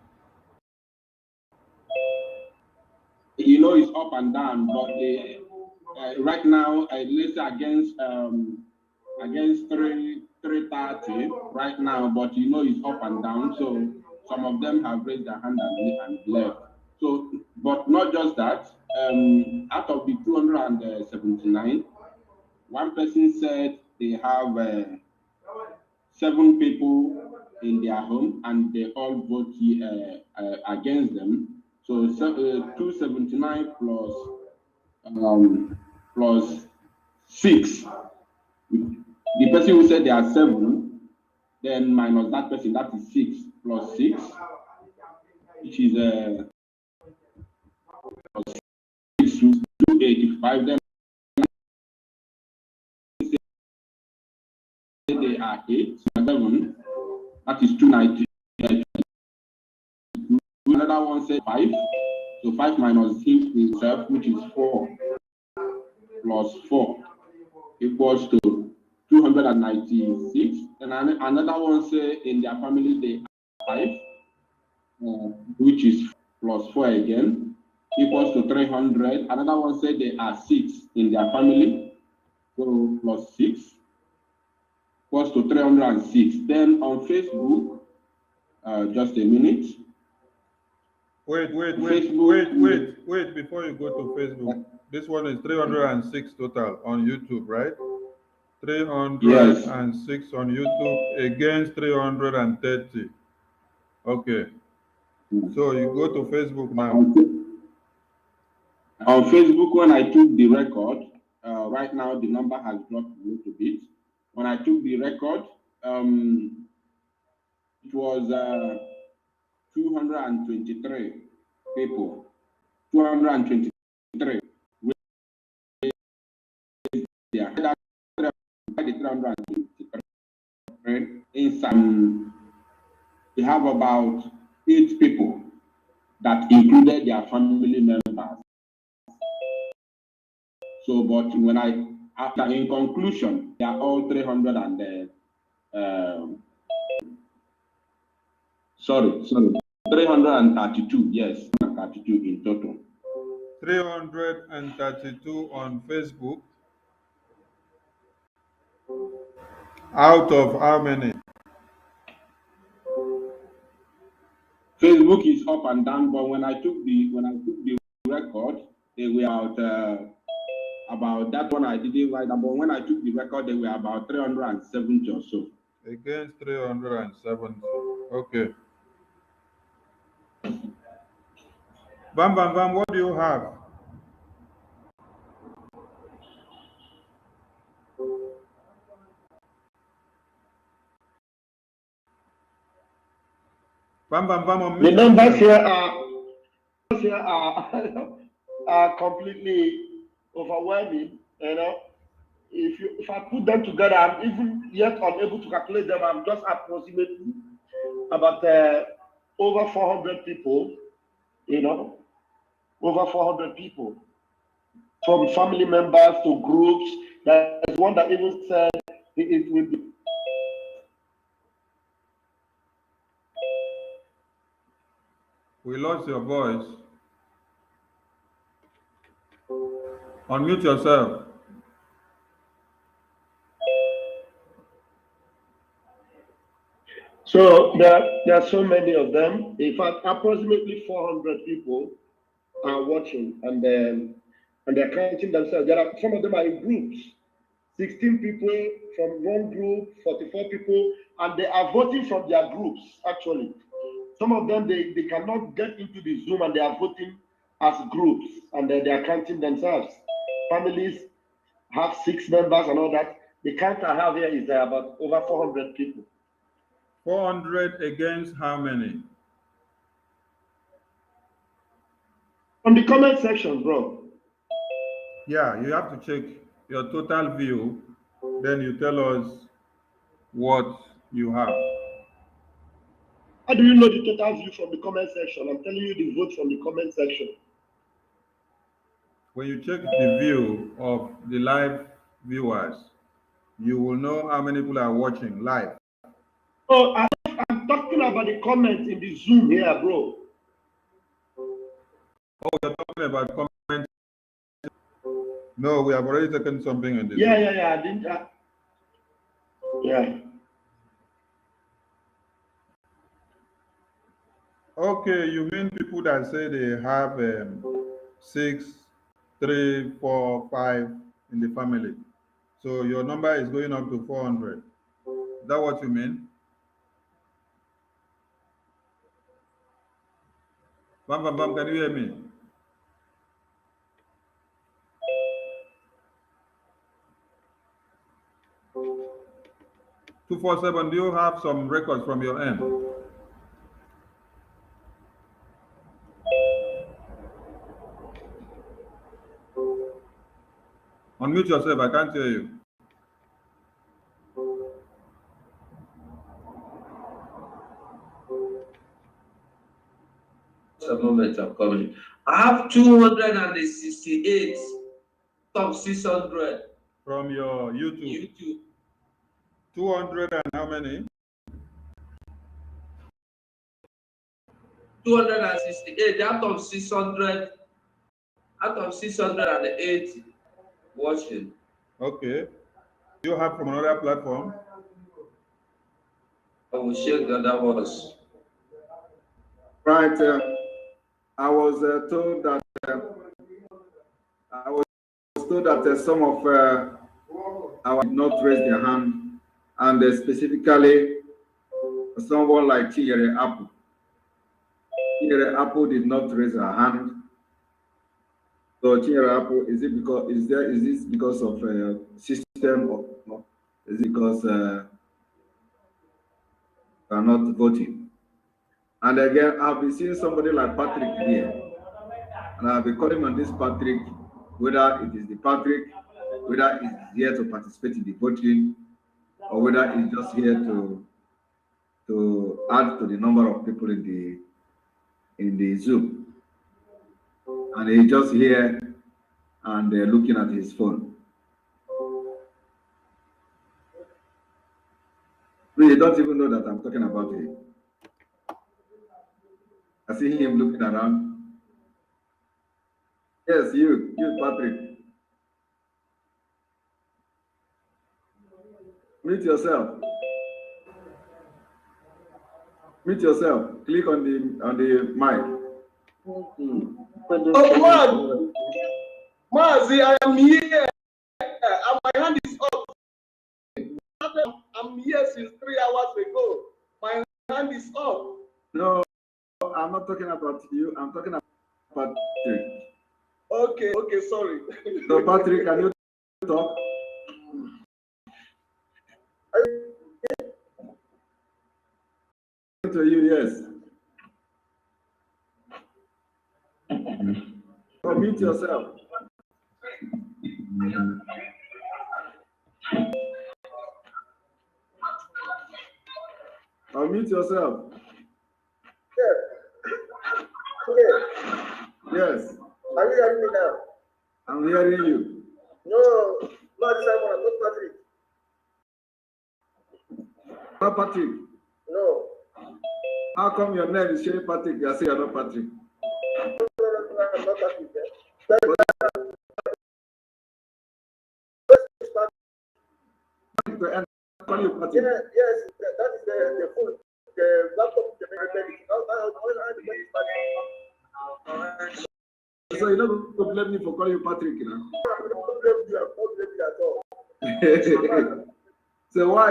You know, it's up and down, but right now, let's against 330 right now, but you know, it's up and down. So some of them have raised their hand and left. So, but not just that. Out of the 279, one person said they have 7 people in their home and they all vote against them. So 279 plus 6 the person who said they are 7, then minus that person, that is 6 plus 6, which is 6 to 285. Then they are 8, 7, that is 290. Another one said 5, so 5 minus himself, which is 4, plus 4 equals to 296. And another one say in their family they are 5, which is plus 4 again, equals to 300. Another one say they are 6 in their family, so plus 6 equals to 306. Then on Facebook, just a minute. Wait, before you go to Facebook. This one is 306 total on YouTube, right? 306 yes. On YouTube against 330. Okay. So you go to Facebook now. On Facebook, when I took the record, right now the number has dropped a little bit. When I took the record, it was 223 people. 223. Yeah, the 323 inside. We have about 8 people that included their family members. So, but when after in conclusion, they are all 300 and 332, yes, 32 in total. 332 on Facebook. Out of how many? Facebook is up and down, but when I took the record, they were about that one I didn't write about. When I took the record, they were about 370 or so. Against 370. Okay. Bam, what do you have? Bam, the numbers here are completely overwhelming. You know, if I put them together, I'm even yet unable to calculate them. I'm just approximately about over 400 people. You know, over 400 people, from family members to groups. There's one that even said it will be. We lost your voice. Unmute yourself. So there are so many of them. In fact, approximately 400 people are watching, and they're counting themselves. There are some of them are in groups. 16 people from one group, 44 people, and they are voting from their groups, actually. Some of them, they cannot get into the Zoom, and they are voting as groups, and they are counting themselves. Families have 6 members and all that. The count I have here is about over 400 people. 400 against how many? On the comment section, bro. Yeah, you have to check your total view, then you tell us what you have. How do you know the total view from the comment section? I'm telling you the vote from the comment section. When you check the view of the live viewers, you will know how many people are watching live. Oh, I'm talking about the comments in the Zoom here, bro. Oh, you're talking about comments? No, we have already taken something in the Zoom. Yeah. I didn't. Yeah. Okay, you mean people that say they have 6, 3, 4, 5 in the family. So your number is going up to 400. Is that what you mean? Bam, can you hear me? 247, do you have some records from your end? Unmute yourself, I can't hear you. A moment, I'm coming. I have 268 top 600 From your YouTube. YouTube. 200 and how many? 268 out of 600, out of 680 watching. Okay. Do you have from another platform? I will share the other ones. Right. I was told that some of our did not raise their hand, and specifically someone like Chinyere Apple. Chinyere Apple did not raise her hand. So Chinyere Apple, is this because of system or no? Is it because they are not voting? And again, I've been seeing somebody like Patrick here, and I'll be calling on this Patrick, whether it is the Patrick, whether he's here to participate in the voting, or whether he's just here to add to the number of people in the Zoom, and he's just here and looking at his phone. You don't even know that I'm talking about him. I see him looking around. Yes, you Patrick. Mute yourself. Mute yourself. Click on the mic. Oh, Mazi, I am here. And my hand is up. I'm here since 3 hours ago. My hand is up. No, I'm not talking about you. I'm talking about Patrick. Okay, sorry. So Patrick, can you talk? To you, yes. Mute yourself. Mute yourself. Yes. Are you hearing me now? I'm hearing you. No, not Simon, not Patrick. Not Patrick. No. How come your name is showing Patrick? You are saying you're not Patrick. No, I'm not Patrick. Call you Patrick. Yes, that is the full laptop. So you don't blame me for calling you Patrick, you know? I don't blame you at all. So why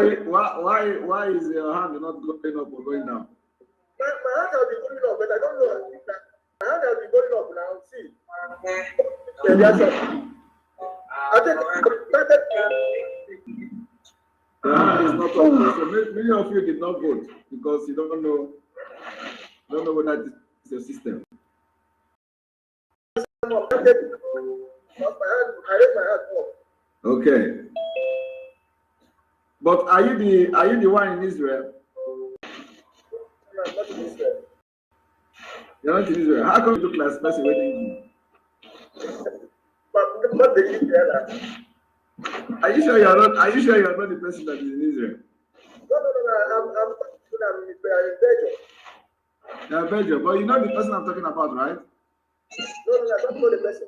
is your hand not going up or going down? My hand has been going up, but I don't know. My hand has been going up now. See. I think the hand is not up. So many of you did not vote because you don't know whether this is your system. I raised my hand up. Okay. But are you the one in Israel? No, I'm not in Israel. You're not in Israel. How come you look like a person waiting? But they live there. Are you sure you're not the person that is in Israel? No. I'm in Belgium. You're in Belgium, but you know the person I'm talking about, right? No, I don't know the person.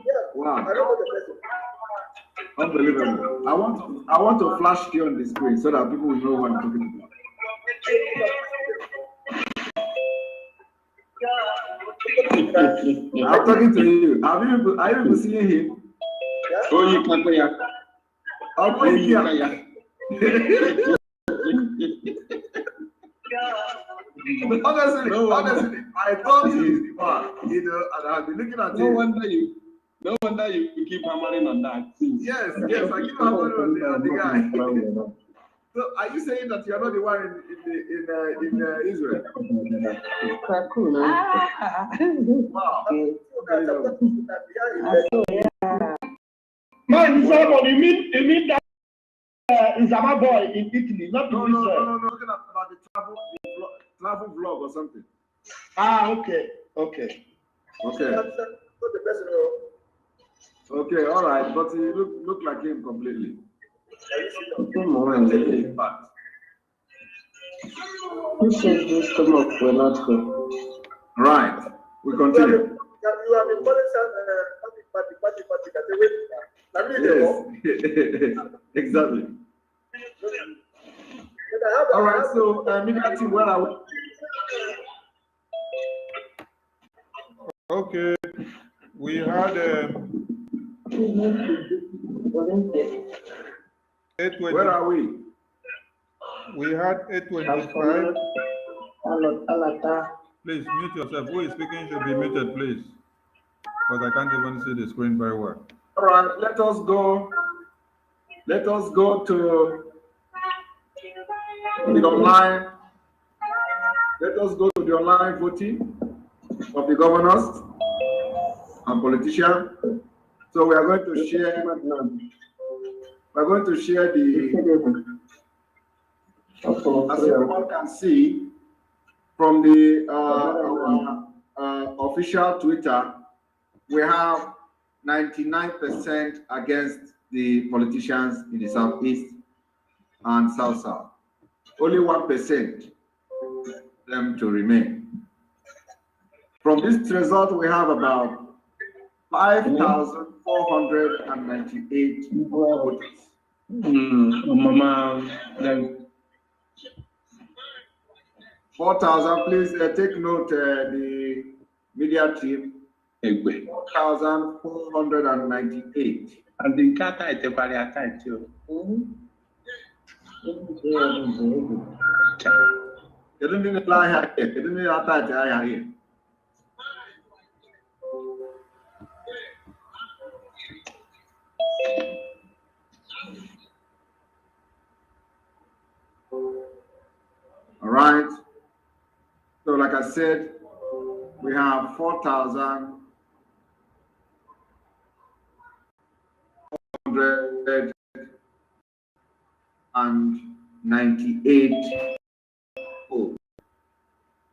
Yeah. Wow. I don't know the person. Unbelievable. I want to flash you on the screen so that people will know what I'm talking about. I'm talking to you. Are you able to see him? Yeah? Oh, you can't play. Oh, yeah. Honestly, I thought he's the man, and I've been looking at him. No wonder you. No wonder you keep hammering on that. Yes, yes, I keep hammering on the guy. So are you saying that you are not the one in Israel? Wow. Man, Simon, you mean that Zama boy in Italy, not in Israel? No. Looking about the travel vlog or something. Ah, okay. Okay, all right, but you look like him completely. Who says this stomach will not go? Right, we continue. You have been calling Yes, exactly. All right, so media team, where are we? Okay, we had 8:20. Where are we? We had 8:25. Please mute yourself. Who is speaking should be muted, please, because I can't even see the screen very well. All right, let us go to the online. Let us go to the online voting of the governors and politicians. So we are going to share. We're going to share the. As everyone can see from the official Twitter, we have 99% against the politicians in the southeast and south. Only 1% them to remain. From this result, we have about 5,498 voters. Mama, 4,000, please take note, the media team. 4,498. And the Kata is a variety too. All right. So, like I said, we have 498 votes,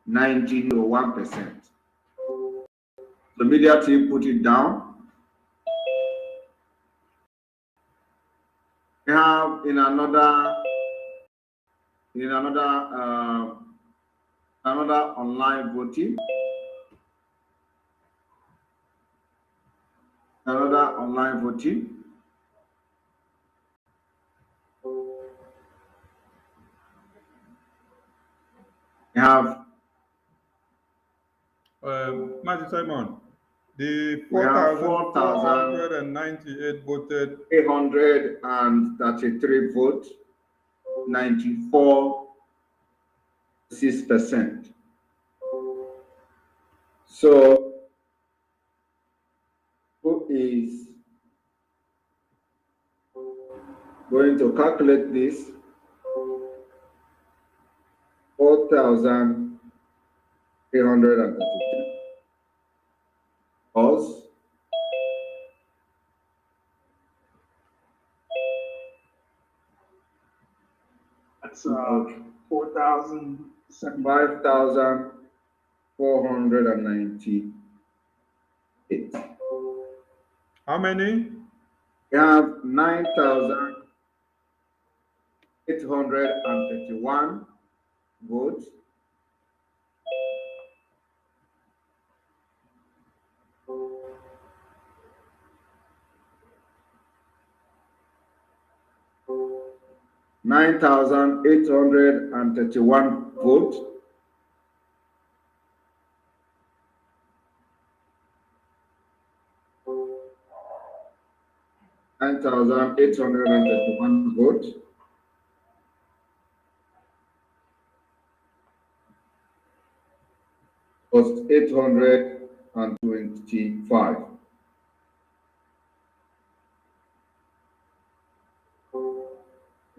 91%. The media team put it down. We have in another online voting. Another online voting. We have Matthew Simon, the we have 4,498 voted. 833 votes, 94.6%. So, who is going to calculate this? 4,333. Pause. That's 4,000. 5,498. How many? We have 9,831 votes. Votes. Votes. Was 825.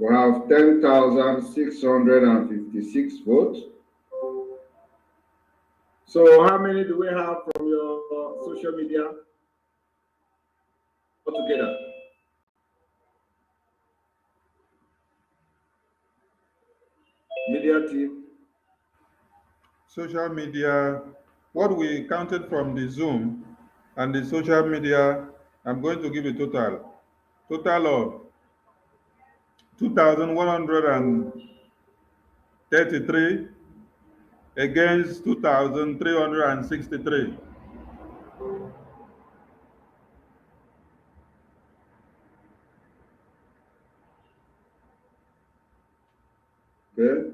We have 10,656 votes. So how many do we have from your social media altogether? Media team. Social media, what we counted from the Zoom and the social media, I'm going to give a total of 2,133 against 2,363. Okay.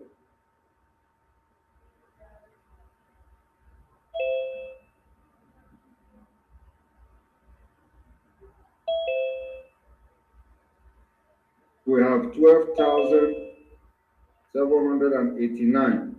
We have 12,789.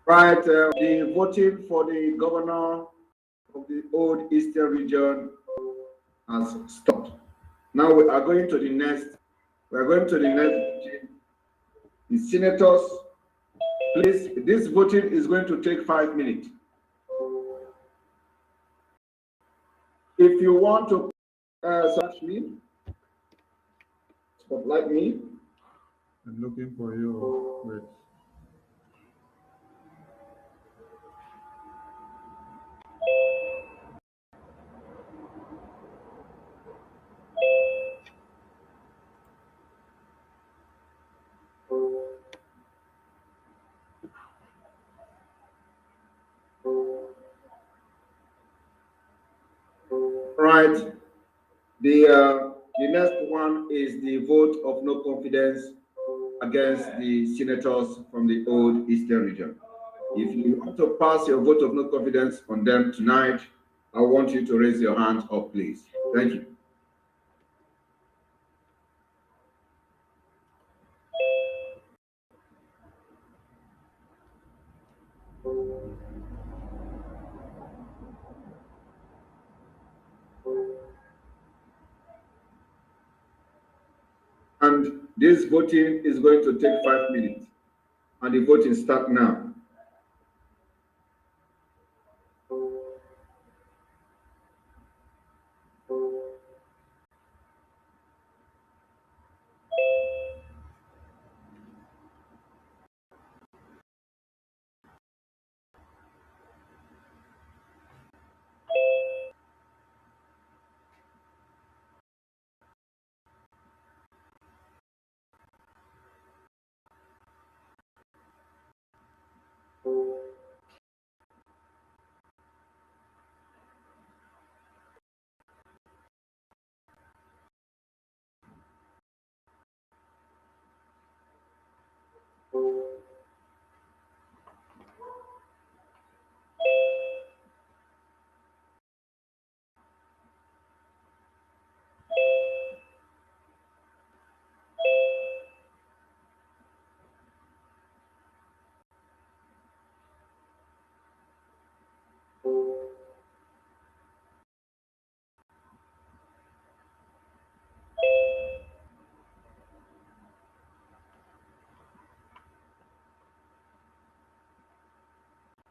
Right, the voting for the governor of the old Eastern region has stopped. Now we are going to the next. We are going to the next voting. The senators, please. This voting is going to take 5 minutes. If you want to search me, spotlight me. I'm looking for you. Wait. Right. The next one is the vote of no confidence against the senators from the old Eastern region. If you want to pass your vote of no confidence on them tonight, I want you to raise your hand up, please. Thank you. And this voting is going to take 5 minutes. And the voting starts now.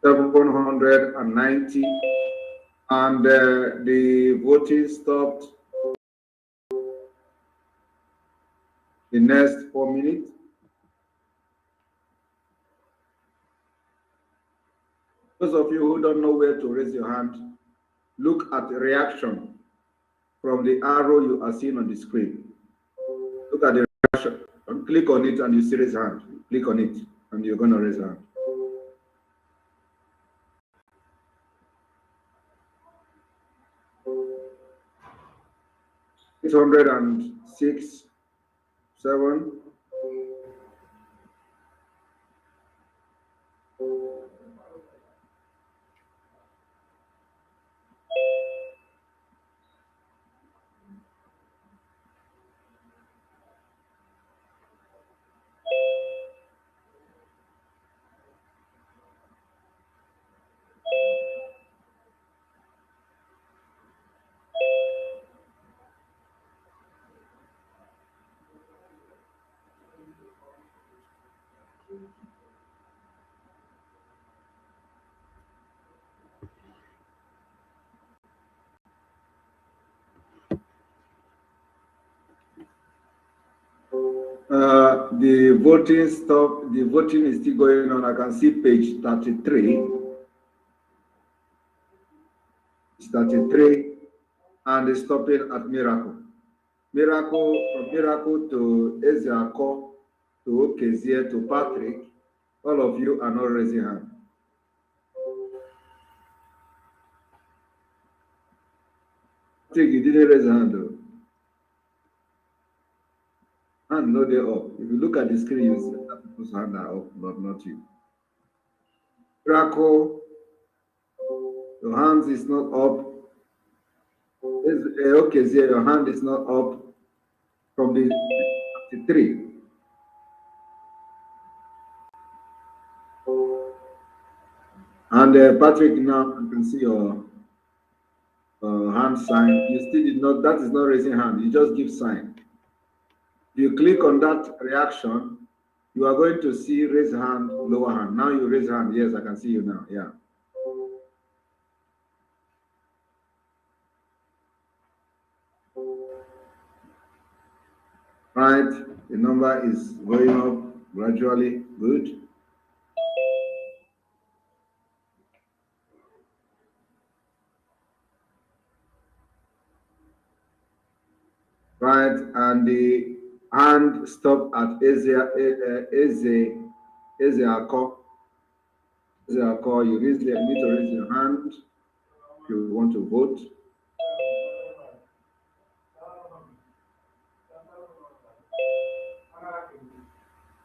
$790, and the voting stopped the next 4 minutes. Those of you who don't know where to raise your hand, look at the reaction from the arrow you are seeing on the screen. Look at the reaction and click on it and you see raise hand. Click on it and you're going to raise hand. $606, 7. The voting stop. The voting is still going on. I can see page 33. It's 33, and it's stopping at Miracle. From Miracle to Ezeako to Okezie to Patrick. All of you are not raising hand. Patrick, you didn't raise a hand though. Hand no, they're up. If you look at the screen, you see that people's hands are up, not you. Miracle, your hands is not up. Okay, so your hand is not up from the 3. And Patrick, now I can see your hand sign. You still did not, that is not raising hand, you just give sign. If you click on that reaction, you are going to see raise hand, lower hand. Now you raise hand. Yes, I can see you now. Yeah. Right. The number is going up gradually. Good. Right. And the hand stop at Ezeako. Ezeako, you need to raise your hand if you want to vote.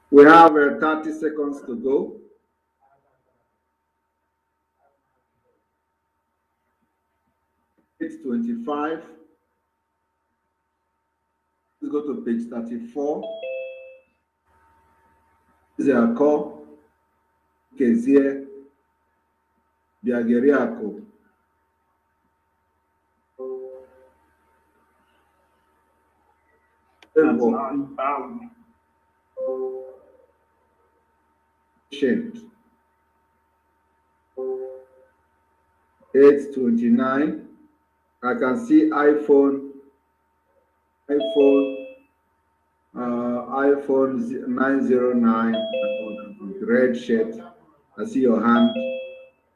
We have 30 seconds to go. It's 25. Let's go to page 34. Ezeako, Kezie, Biageriako. Shamed. 829. I can see iPhone 909 red shirt. I see your hand,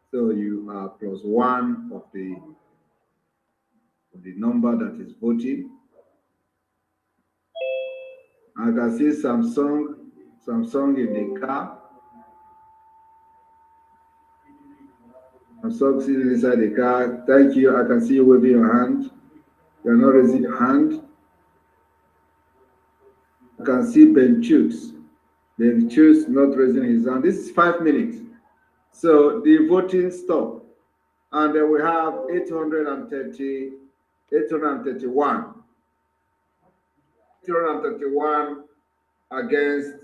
so you are +1 of the number that is voting. I can see Samsung in the car. Samsung sitting inside the car. Thank you. I can see you waving your hand. You are not raising your hand. I can see Ben Chooks not raising his hand. This is 5 minutes. So the voting stopped. And then we have 831 against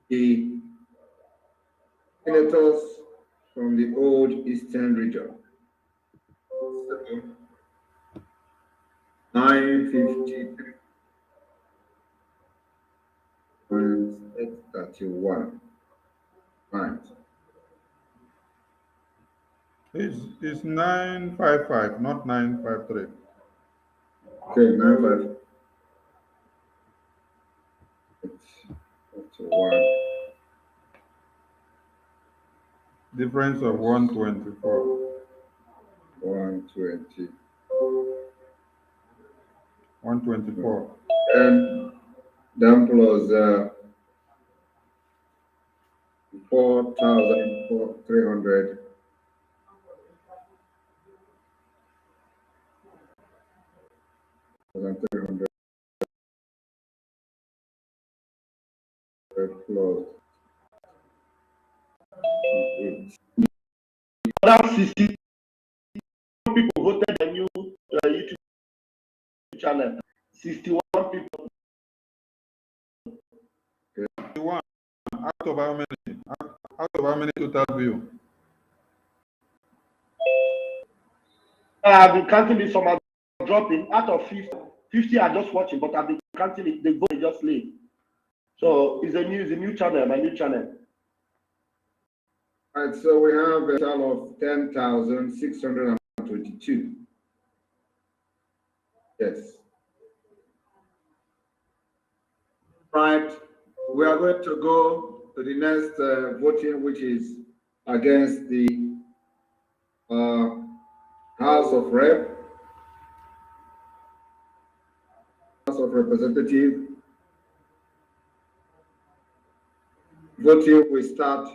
the senators from the old Eastern region. 953 and 831. Right. It's 955, not 953. Okay, 955. 831. Difference of 124. 120. 124. And then plus 4,300. Plus 8. Other 60 people voted a new YouTube channel. 61 people. 61 out of how many? Out of how many total view? I've been counting it, some are dropping. Out of 50 are just watching, but I've been counting it. The vote is just late. So it's a new channel, my new channel. All right, so we have a total of 10,622. Yes. Right. We are going to go to the next voting, which is against the House of Representative. Voting will start.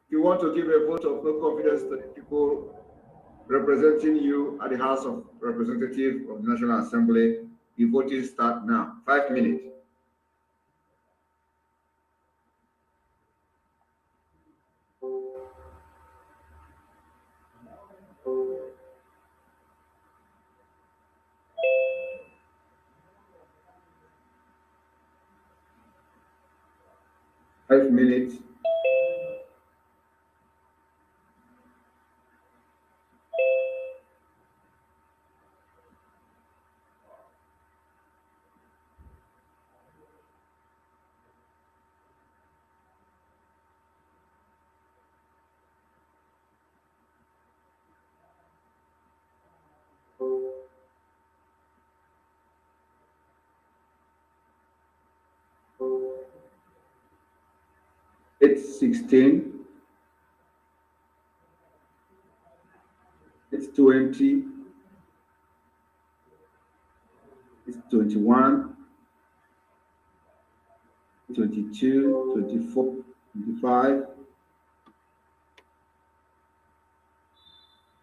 If you want to give a vote of no confidence to the people representing you at the House of Representatives of the National Assembly, the voting start now. 5 minutes. Five minutes. It's 16. It's 20. It's 21. 22, 24, 25.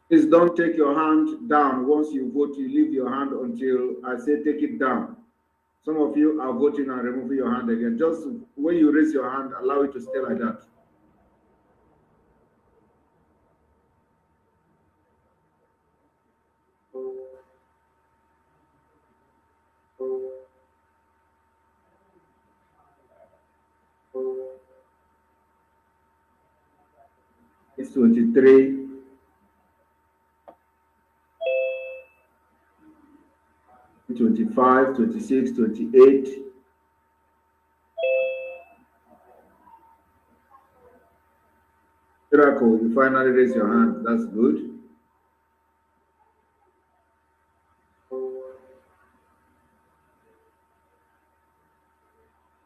Please don't take your hand down. Once you vote, you leave your hand until I say take it down. Some of you are voting and removing your hand again. Just when you raise your hand, allow it to stay like that. It's 23. It's 25, 26, 28. Miracle, you finally raise your hand. That's good.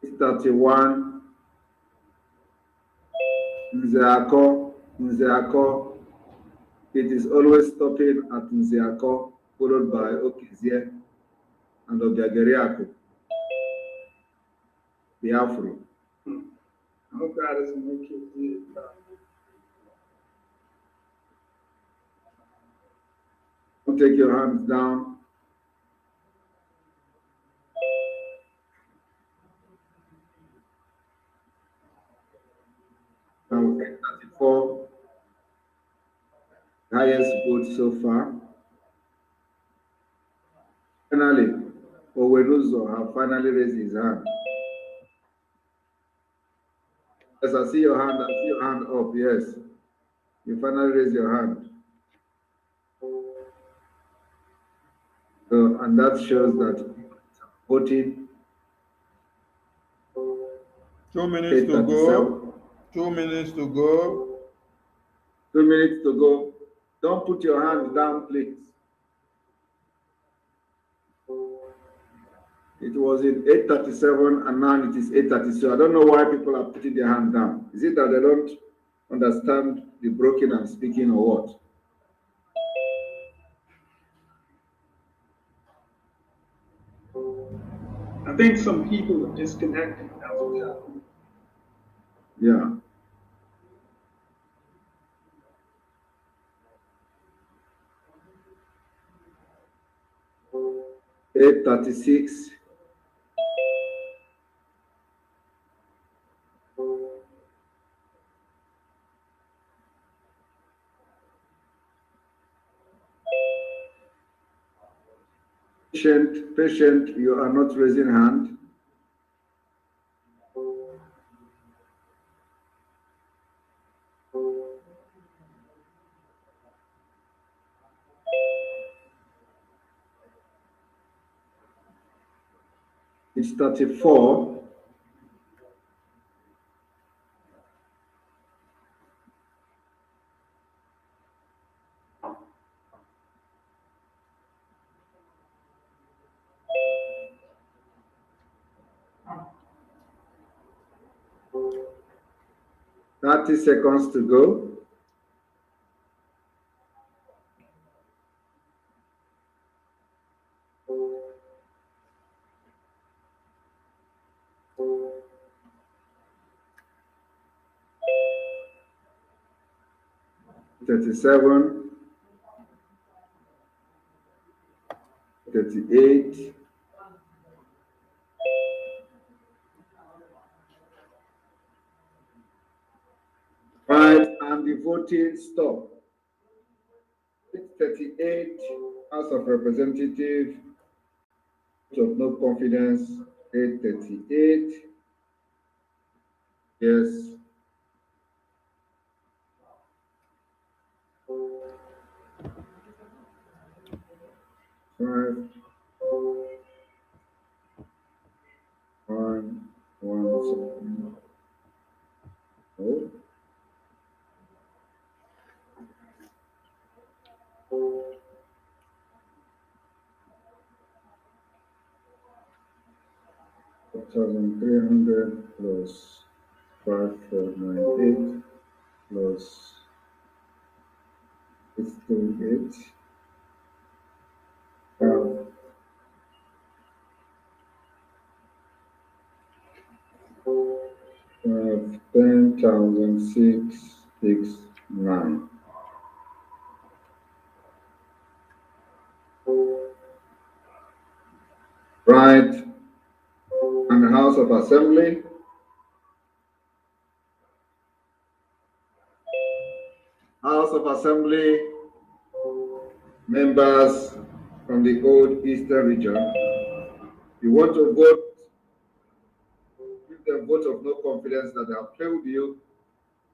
It's 31. Nzeako. It is always stopping at Nzeako, followed by Okizie and Obiageriako. Biafra. I hope God doesn't make it. Don't take your hands down. Now, 34, highest vote so far. Finally, Oweruzo have finally raised his hand. Yes, I see your hand. I see your hand up. Yes, you finally raise your hand. So, and that shows that voting. 2 minutes to go. 2 minutes to go. 2 minutes to go. Don't put your hand down, please. It was in 8:37 and now it is 8:32. I don't know why people are putting their hand down. Is it that they don't understand the broken I'm speaking or what? I think some people are disconnected. That's what's happening. Yeah. Eight 36. Patient, you are not raising hand. It's 34. Thirty seconds to go. $37, $38, right, and the voting stop. It's 38, House of Representatives, vote of no confidence, 838, yes. Five, one, one, oh. $4,300 plus 5498 plus 628. 10,669. Right, and the House of Assembly. House of Assembly members from the old Eastern region. You want to vote, give them vote of no confidence that they have failed you.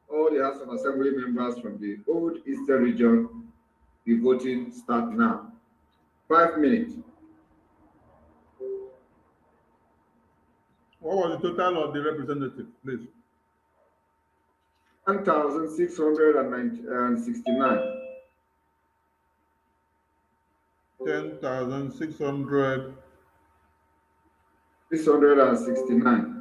All the House of Assembly members from the old Eastern region, the voting start now. 5 minutes. What was the total of the representative, please? 10,669. 10,600. 669.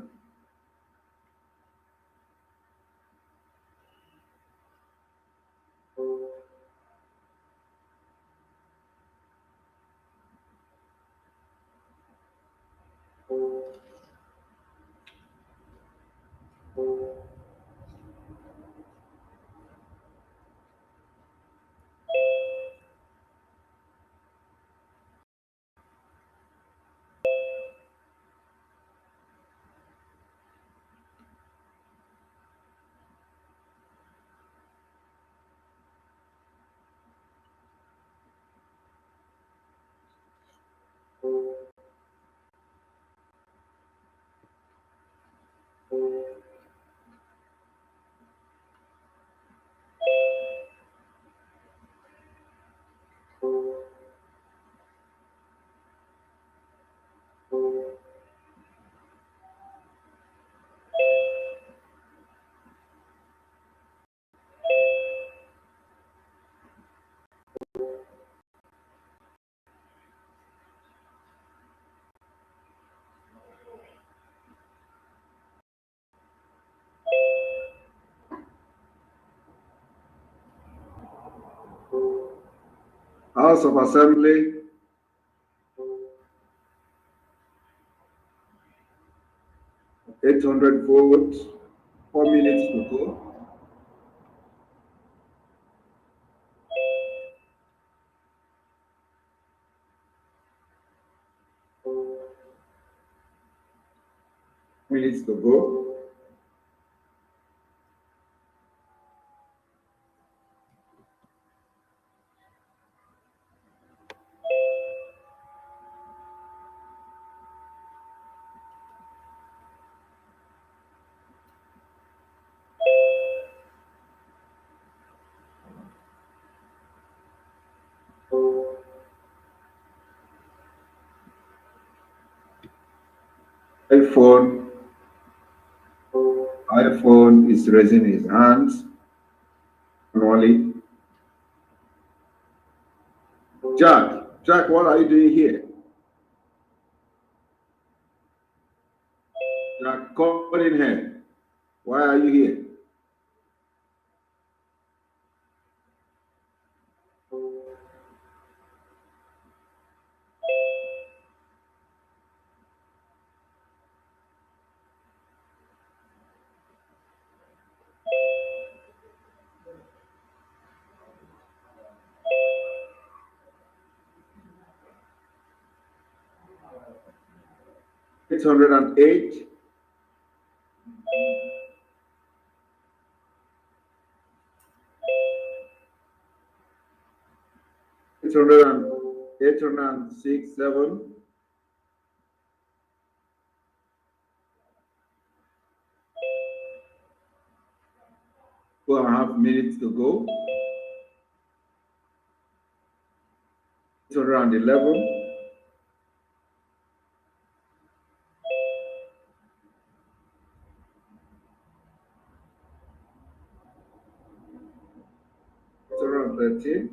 House of Assembly. $800 votes. 4 minutes to go. Minutes to go. iPhone is raising his hands manually. Jack, what are you doing here? Jack Cunningham, why are you here? $808. $806, 7. 4.5 minutes to go. 811. Around 13.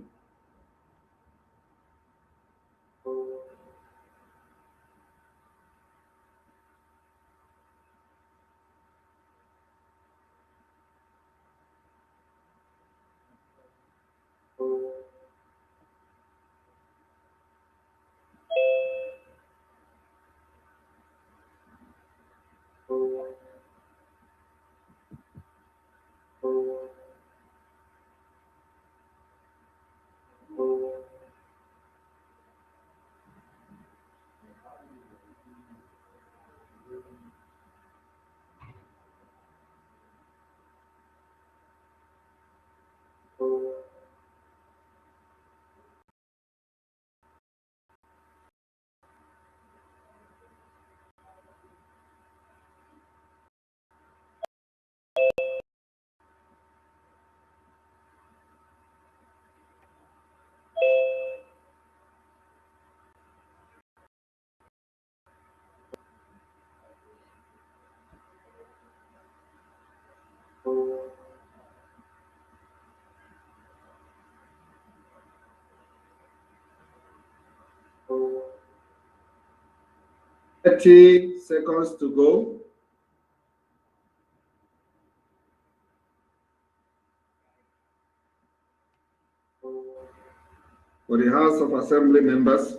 Thirty seconds to go. For the House of Assembly members,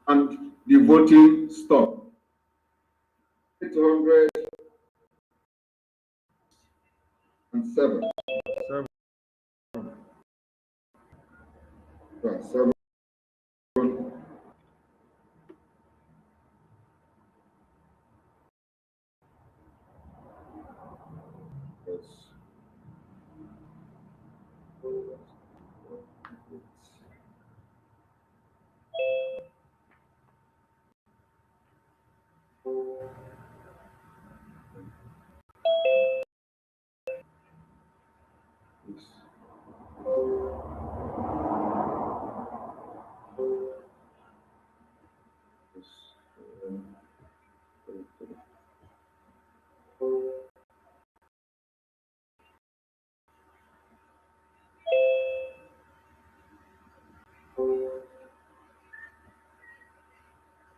and the voting stop. 807. 7.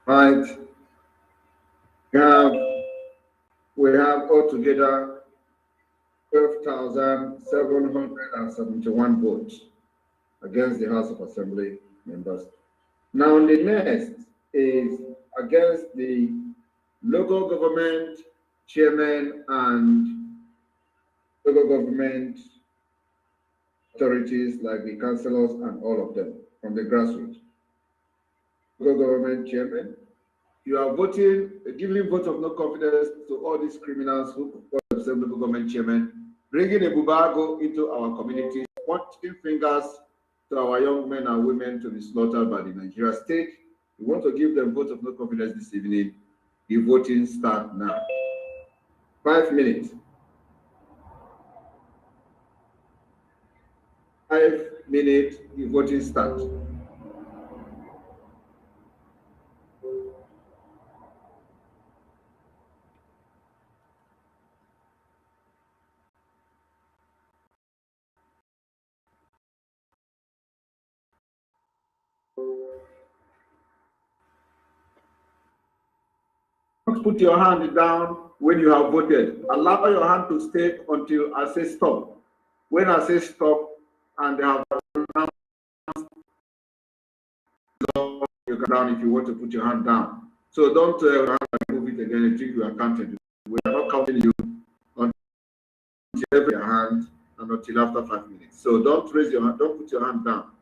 Right. We have altogether 12,771 votes against the House of Assembly members. Now, the next is against the local government chairman and local government authorities like the councillors and all of them from the grassroots. Local government chairman, you are voting, giving vote of no confidence to all these criminals who call themselves local government chairman, bringing a bubago into our communities, pointing fingers to our young men and women to be slaughtered by the Nigeria state. We want to give them vote of no confidence this evening. The voting starts now. 5 minutes. 5 minutes, the voting starts. Put your hand down when you have voted. Allow your hand to stay until I say stop. When I say stop and they have announced, you can down if you want to put your hand down. So don't move it again until you are counted. We are not counting you until every hand and until after 5 minutes. So don't raise your hand, don't put your hand down.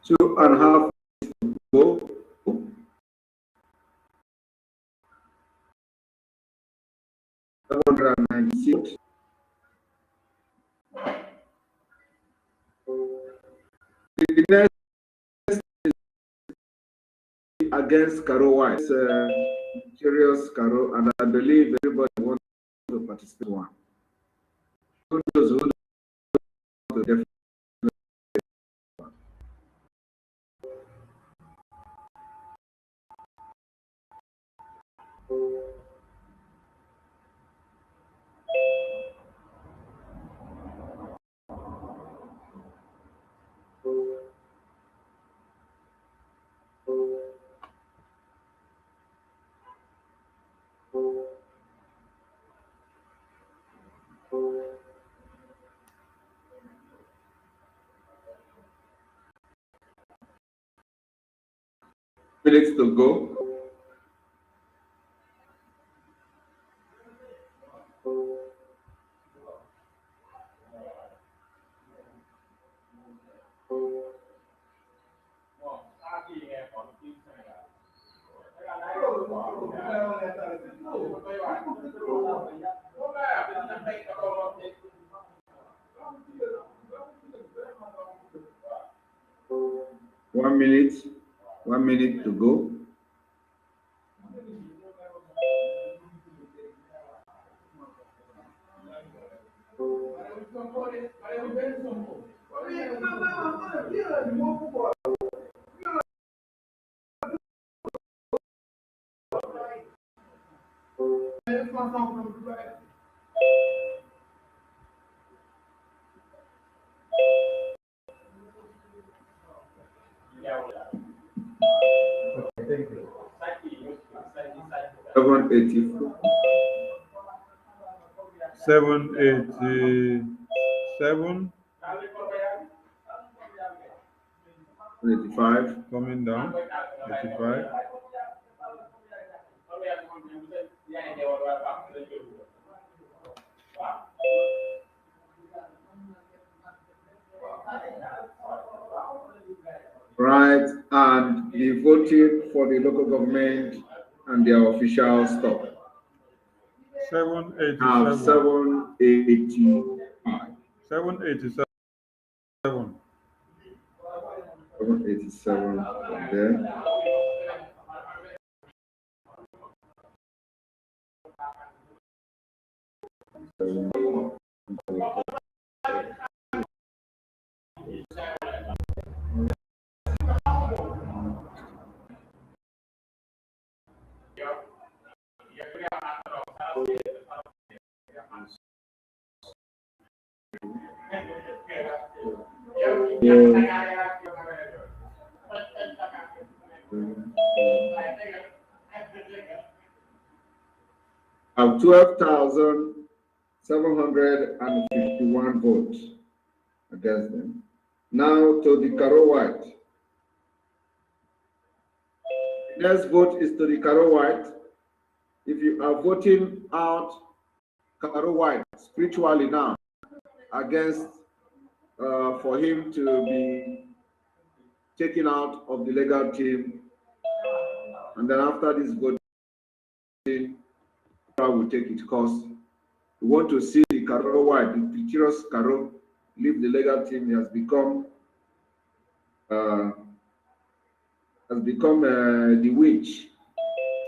Two and a half go. 796. The next against Caro White. Curious Caro, and I believe everybody wants to participate in one. Those who to definitely minutes to go. One minute to go. Thank you. 784. 787. 85. Coming down. 85. 86. right, and be voting for the local government and their official stuff. 787. 785. 787. 787 from there. Of 12,751 votes against them. Now to the Caro White. Next vote is to the Caro White. If you are voting out Caro White spiritually now against for him to be taken out of the legal team, and then after this voting will take its course. We want to see the Caro White, the treacherous Caro, leave the legal team. He has become the witch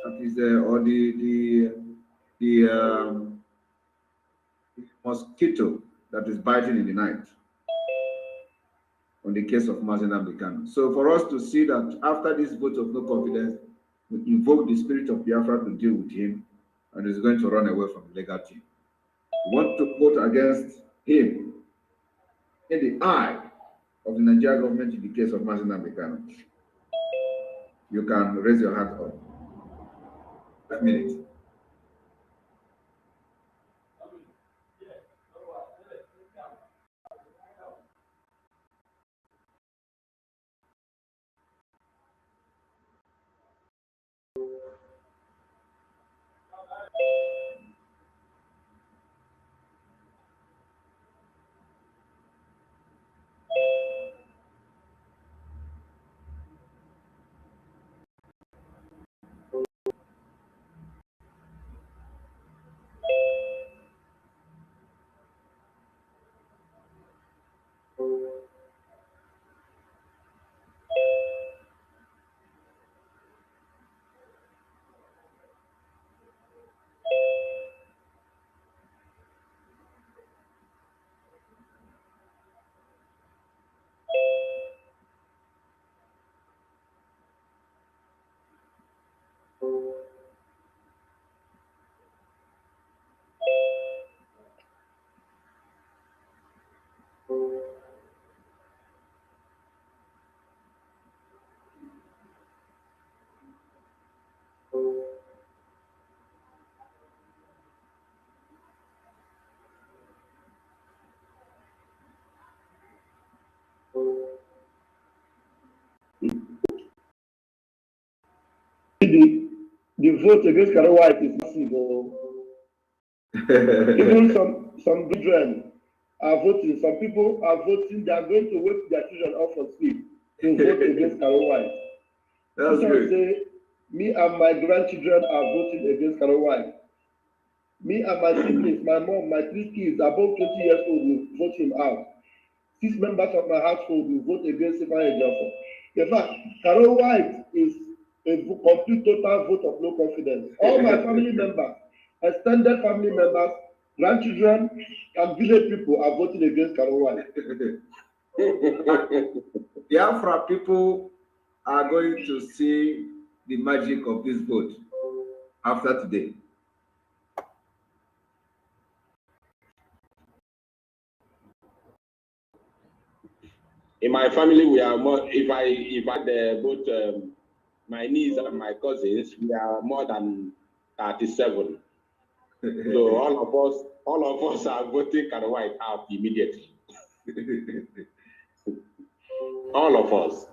that is or the mosquito that is biting in the night on the case of Mazen Abdikano. So for us to see that after this vote of no confidence, we invoke the spirit of Biafra to deal with him, and he's going to run away from the legal team. We want to vote against him in the eye of the Nigerian government in the case of Mazen Abdikano. You can raise your hand up. 5 minutes. The vote against Caro White is massive. Even some children are voting. Some people are voting. They are going to wake their children up from sleep to vote against Caro White. That's good. Say, me and my grandchildren are voting against Caro White. Me and my siblings, my mom, my 3 kids above 20 years old will vote him out. 6 members of my household will vote against Stephen Ejiofor. In fact, Caro White is a complete total vote of no confidence. All my family members, extended family members, grandchildren, and village people are voting against Caro White. Biafra people are going to see the magic of this vote after today. In my family, we are more. If I both my niece and my cousins, we are more than 37. So all of us are voting Caro White out immediately. All of us.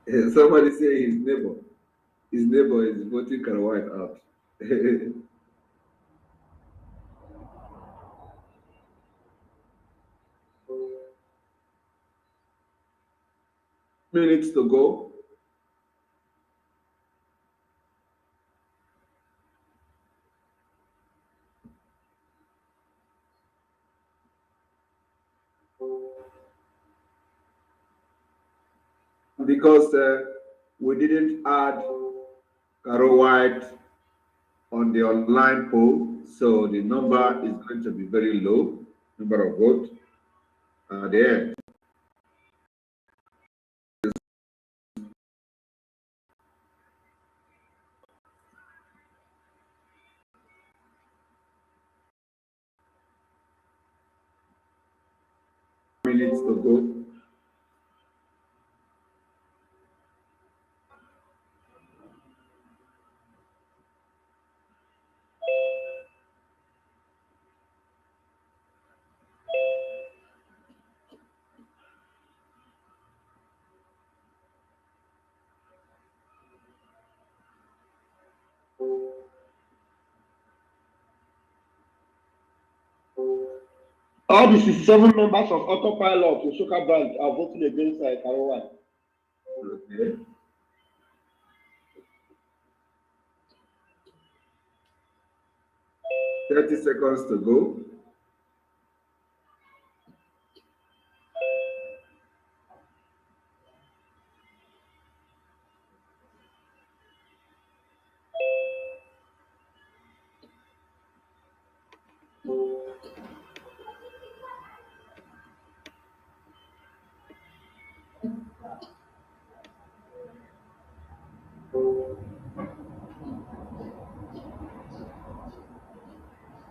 Somebody say his neighbor is voting Karawite out. Minutes to go. Because we didn't add Karawite on the online poll, so the number is going to be very low, number of votes at the end. Minutes to go. All the 67 members of Autopilot in Soka branch are voting against Karawai. Okay. Thirty seconds to go.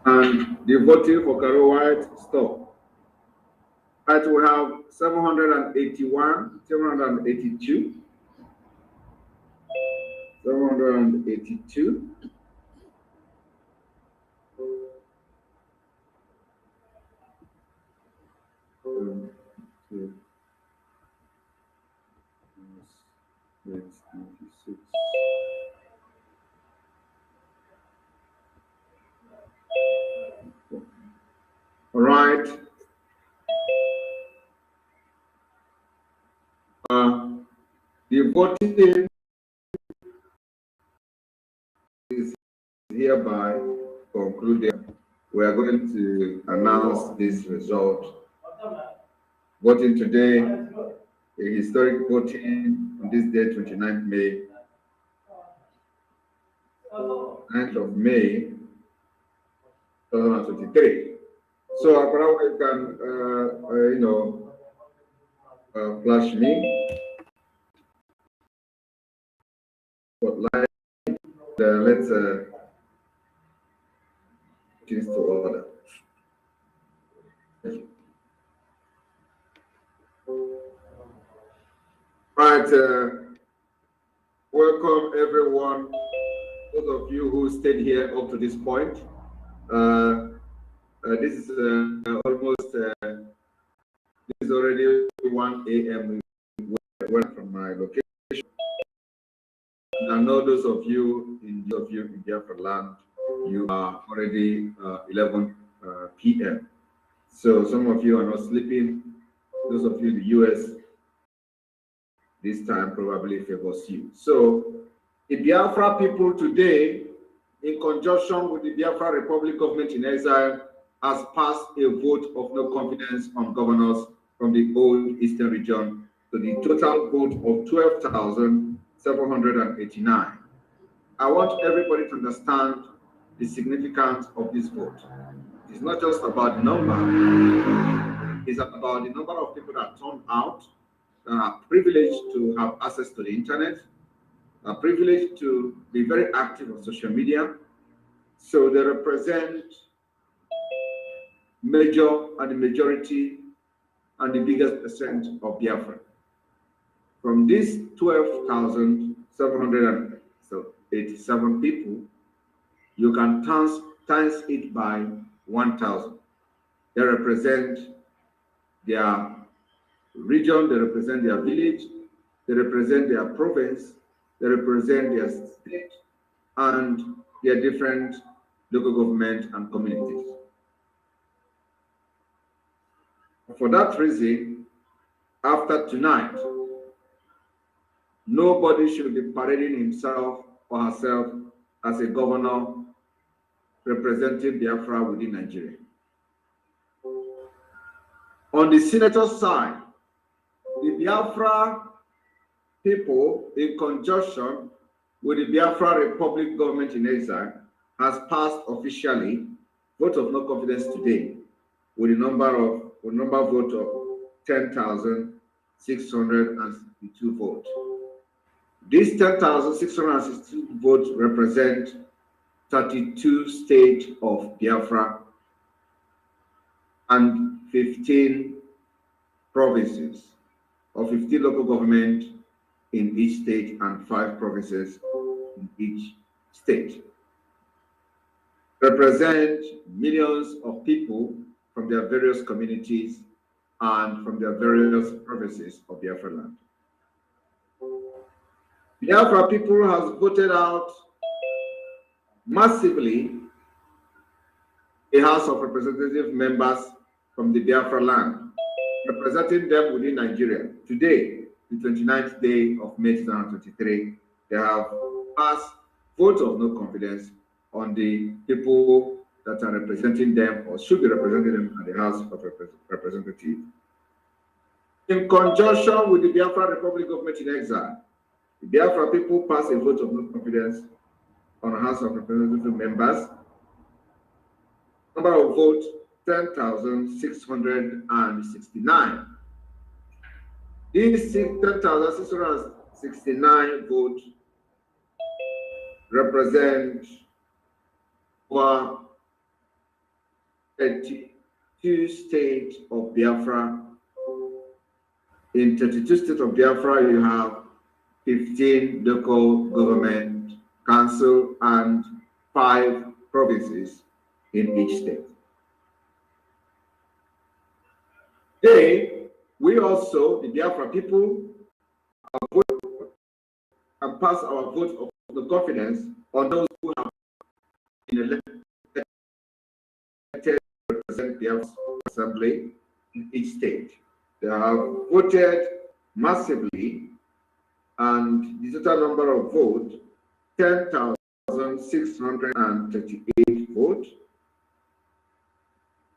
And the voting for Karawite stop. Right, we have 781, 782, 782. That's 96. All right. The voting is hereby concluded. We are going to announce this result. Voting today, a historic voting on this day, 29th May, 9th of May, 2023. So, Akarawa, you can, flash me. Spotlight. Let's things to order. Right. Welcome everyone. Those of you who stayed here up to this point. This is almost. This is already 1 a.m. from my location. And I know those of you in BIAFRALAND, you are already 11 p.m. So some of you are not sleeping. Those of you in the US, this time probably favors you. So the Biafra people today, in conjunction with the Biafra Republic government in exile, has passed a vote of no confidence on governors from the old Eastern region to the total vote of 12,789. I want everybody to understand the significance of this vote. It's not just about the number, it's about the number of people that turned out, that are privileged to have access to the internet, are privileged to be very active on social media. So they represent major and the majority and the biggest percent of Biafra. From these 12,787 people, you can times it by 1,000. They represent their region, they represent their village, they represent their province, they represent their state, and their different local government and communities. For that reason, after tonight, nobody should be parading himself or herself as a governor representing Biafra within Nigeria. On the senator side, the Biafra people, in conjunction with the Biafra Republic government in exile, has passed officially vote of no confidence today with a number vote of 10,662 votes. These 10,662 votes represent 32 states of Biafra and 15 provinces, or 15 local government in each state and 5 provinces in each state. Represent millions of people from their various communities and from their various provinces of Biafra land. Biafra people has voted out massively a House of Representative members from the Biafra land, representing them within Nigeria. Today, the 29th day of May 2023, they have passed vote of no confidence on the people that are representing them or should be representing them at the House of Representatives. In conjunction with the Biafra Republic government in exile, the Biafra people passed a vote of no confidence on the House of Representative members. Number of votes, 10,669. These 10,669 votes represent over 32 states of Biafra. In 32 states of Biafra, you have 15 local government council and 5 provinces in each state. Today, we also, the Biafra people, and pass our vote of the confidence on those who have been elected to represent Biafra Assembly in each state. They have voted massively, and the total number of votes, 10,638 votes,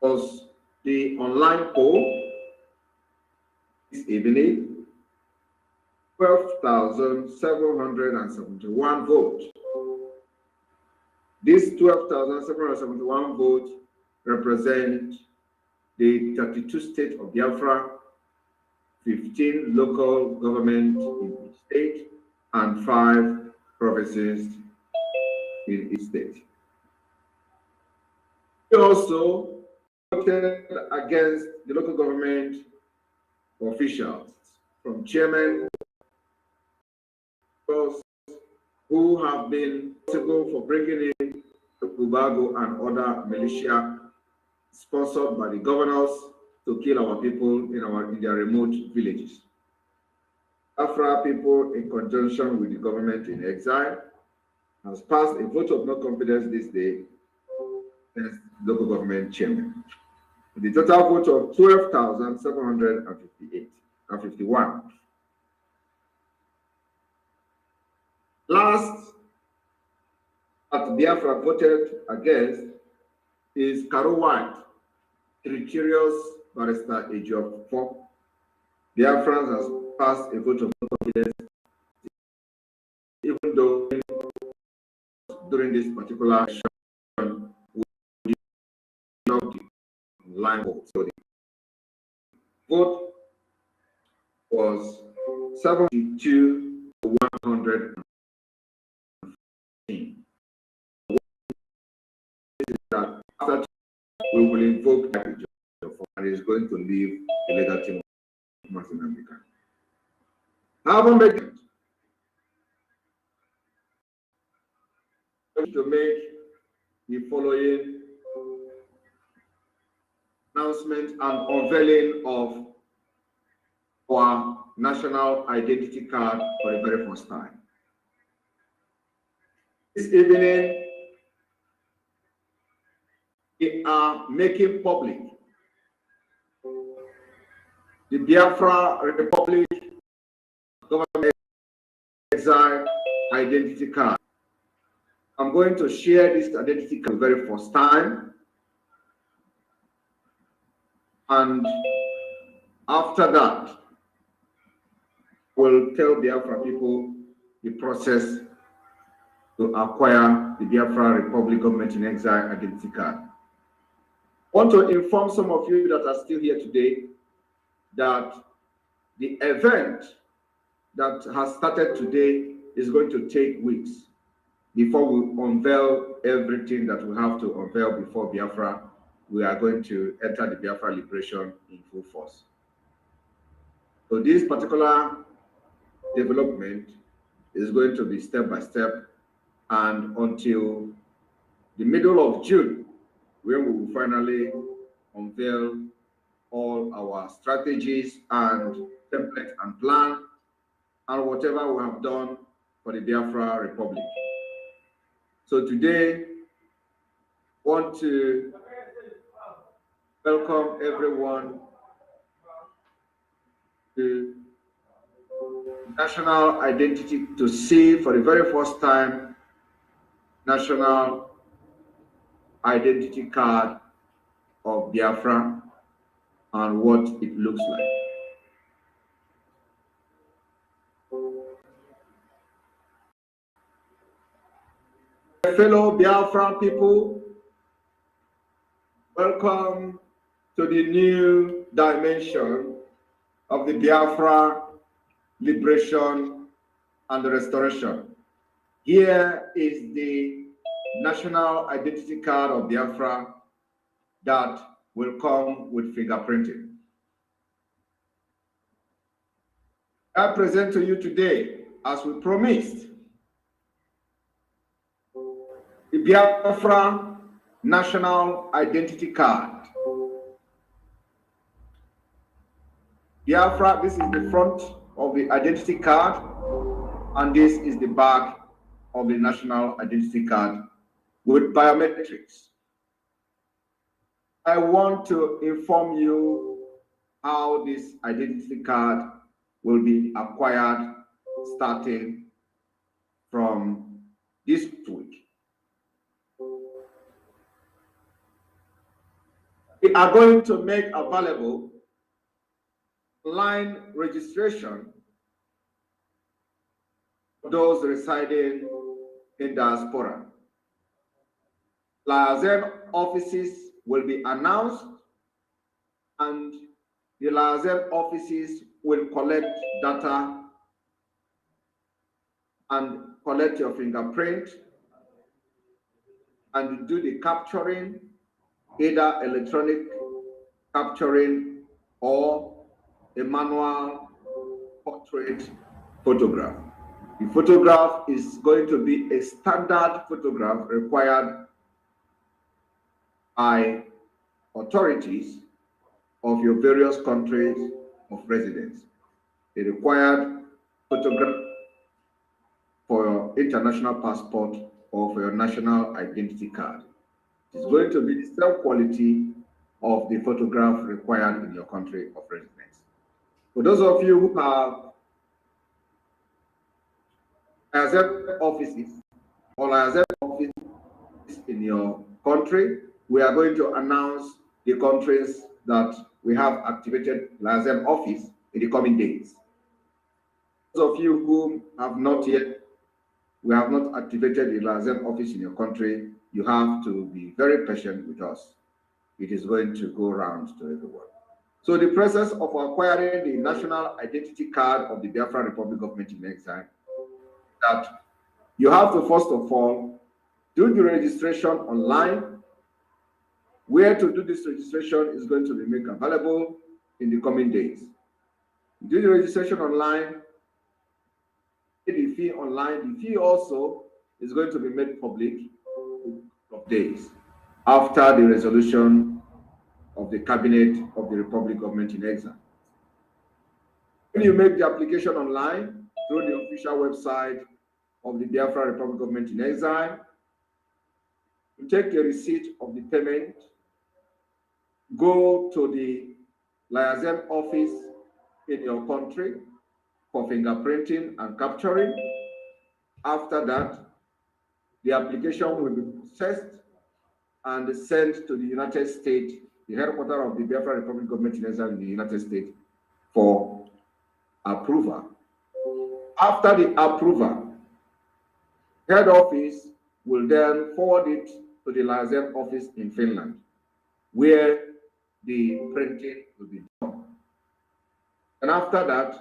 plus the online poll this evening, 12,771 votes. These 12,771 votes represent the 32 states of Biafra, 15 local government in each state, and 5 provinces in each state. We also voted against the local government officials, from chairmen who have been responsible for bringing in Ubago and other militia sponsored by the governors to kill our people in their remote villages. Biafra people, in conjunction with the government in exile, has passed a vote of no confidence this day against local government chairman. The total vote of 12,751. Last that Biafra voted against is Karo White, Territorious Barrister Ejiofor 4. Biafrans has passed a vote of no confidence, even though during this particular session we did not the line vote. So the vote was 72 to 100. That after we will invoke that and is going to leave the legal team of Martin America. Having made to make the following announcement and unveiling of our national identity card for the very first time. This evening, we are making public the Biafra Republic Government Exile Identity Card. I'm going to share this identity card for the very first time. And after that, we'll tell Biafra people the process to acquire the Biafra Republic Government in Exile Identity Card. I want to inform some of you that are still here today that the event that has started today is going to take weeks before we unveil everything that we have to unveil before Biafra. We are going to enter the Biafra liberation in full force. So this particular development is going to be step by step, and until the middle of June, when we will finally unveil all our strategies and template and plan and whatever we have done for the Biafra Republic. So today, I want to welcome everyone to national identity, to see for the very first time national identity card of Biafra and what it looks like. Fellow Biafran people, welcome to the new dimension of the Biafra liberation and restoration. Here is the national identity card of Biafra that will come with fingerprinting. I present to you today, as we promised, the Biafra national identity card. Biafra, this is the front of the identity card, and this is the back of the national identity card with biometrics. I want to inform you how this identity card will be acquired starting from this week. We are going to make available online registration for those residing in diaspora. Liaison offices will be announced, and the liaison offices will collect data and collect your fingerprint and do the capturing, either electronic capturing or a manual portrait photograph. The photograph is going to be a standard photograph required by authorities of your various countries of residence. The required photograph for your international passport or for your national identity card. It's going to be the same quality of the photograph required in your country of residence. For those of you who have liaison offices or liaison offices in your country, we are going to announce the countries that we have activated liaison office in the coming days. Those of you who have not yet, we have not activated the liaison office in your country, you have to be very patient with us. It is going to go around to everyone. So the process of acquiring the national identity card of the Biafra Republic Government in Exile, that you have to first of all do the registration online. Where to do this registration is going to be made available in the coming days. Do the registration online, pay the fee online. The fee also is going to be made public in a couple of days after the resolution of the Cabinet of the Republic Government in Exile. When you make the application online through the official website of the Biafra Republic Government in Exile, you take a receipt of the payment, go to the liaison office in your country for fingerprinting and capturing. After that, the application will be processed and sent to the United States, the headquarters of the Biafra Republic Government in Exile in the United States, for approval. After the approval, head office will then forward it to the liaison office in Finland, where the printing will be done. And after that,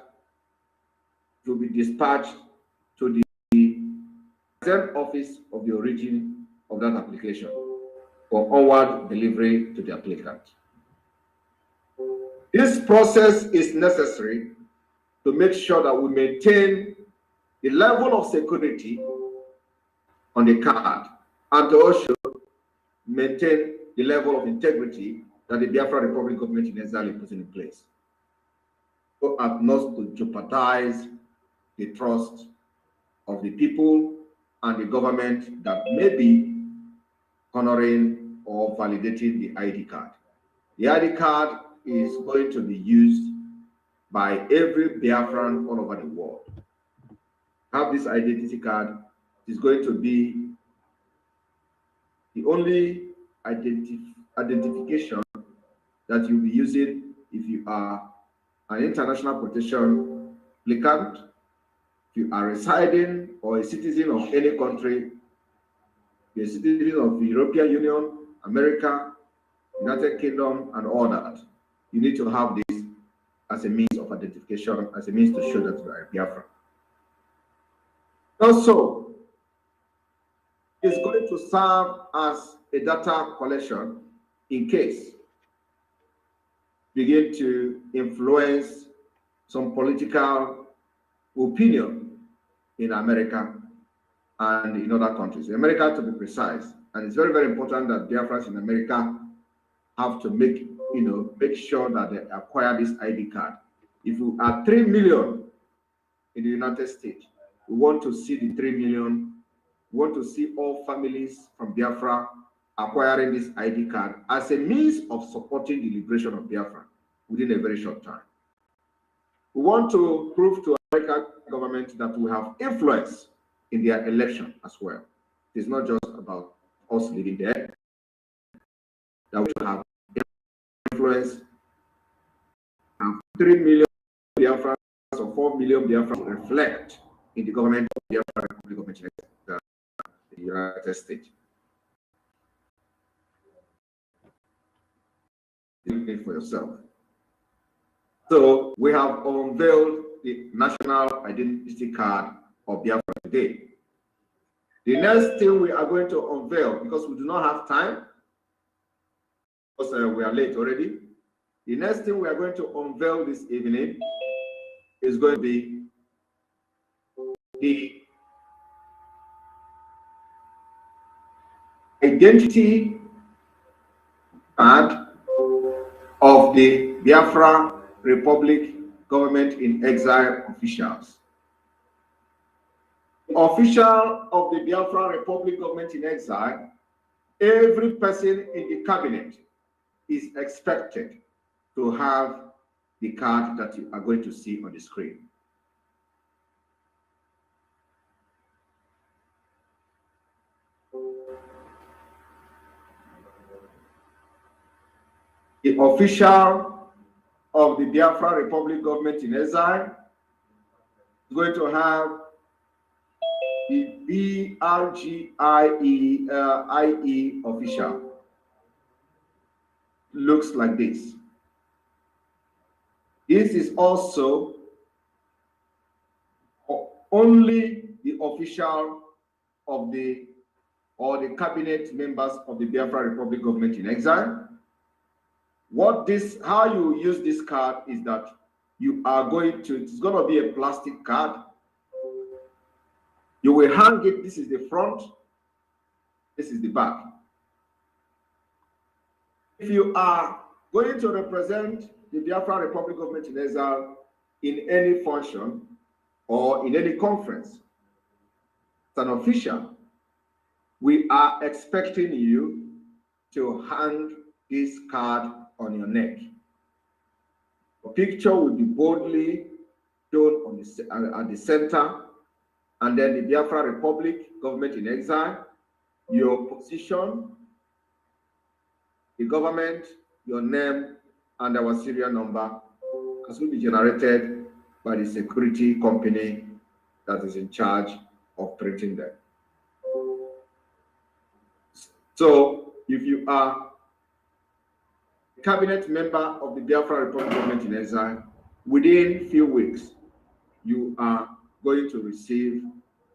it will be dispatched to the liaison office of the origin of that application for onward delivery to the applicant. This process is necessary to make sure that we maintain the level of security on the card and to also maintain the level of integrity that the Biafra Republic Government in Exile is putting in place, so as not to jeopardize the trust of the people and the government that may be honoring or validating the ID card. The ID card is going to be used by every Biafran all over the world. Have this identity card is going to be the only identification that you'll be using if you are an international protection applicant, if you are residing or a citizen of any country, a citizen of the European Union, America, United Kingdom, and all that. You need to have this as a means of identification, as a means to show that you are a Biafran. Also, it's going to serve as a data collection in case begin to influence some political opinion in America and in other countries. In America, to be precise, and it's very, very important that Biafrans in America have to make sure that they acquire this ID card. If you are 3 million in the United States, we want to see the 3 million. We want to see all families from Biafra acquiring this ID card as a means of supporting the liberation of Biafra within a very short time. We want to prove to the American government that we have influence in their election as well. It's not just about us living there, that we have influence. And 3 million Biafrans or 4 million Biafrans reflect in the government of Biafra Republic of the United States. You think for yourself. So we have unveiled the national identity card of Biafra today. The next thing we are going to unveil, because we do not have time, because we are late already. The next thing we are going to unveil this evening is going to be the identity card of the Biafra Republic Government in Exile officials. Official of the Biafra Republic Government in Exile, every person in the cabinet is expected to have the card that you are going to see on the screen. The official of the Biafra Republic Government in Exile is going to have the BRGIE official. Looks like this. This is also only the official of the cabinet members of the Biafra Republic Government in Exile. How you use this card is that you are going to, it's going to be a plastic card. You will hang it. This is the front. This is the back. If you are going to represent the Biafra Republic Government in Exile in any function or in any conference. As an official, we are expecting you to hang this card on your neck. A picture will be boldly shown on at the center, and then the Biafra Republic, government in exile, your position, the government, your name, and our serial number, as will be generated by the security company that is in charge of printing them. So if you are a cabinet member of the Biafra Republic government in exile, within few weeks, you are going to receive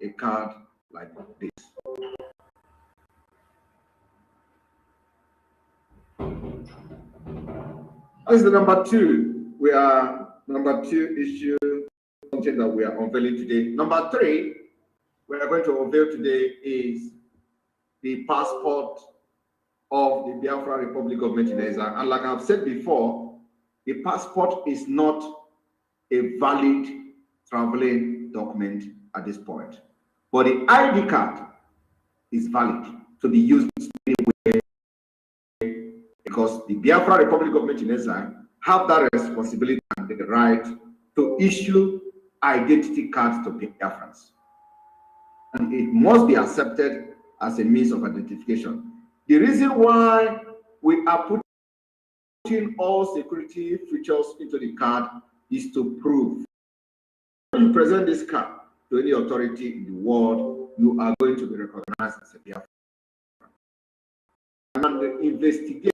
a card like this. This is the number two. We are number two issue, something that we are unveiling today. Number three, we are going to unveil today is the passport of the Biafra Republic government in exile. And like I've said before, the passport is not a valid traveling document at this point. But the ID card is valid to be used anywhere, because the Biafra Republic government in exile have that responsibility and the right to issue identity cards to Biafrans. And it must be accepted as a means of identification. The reason why we are putting all security features into the card is to prove when you present this card to any authority in the world, you are going to be recognized as a Biafran. And investigate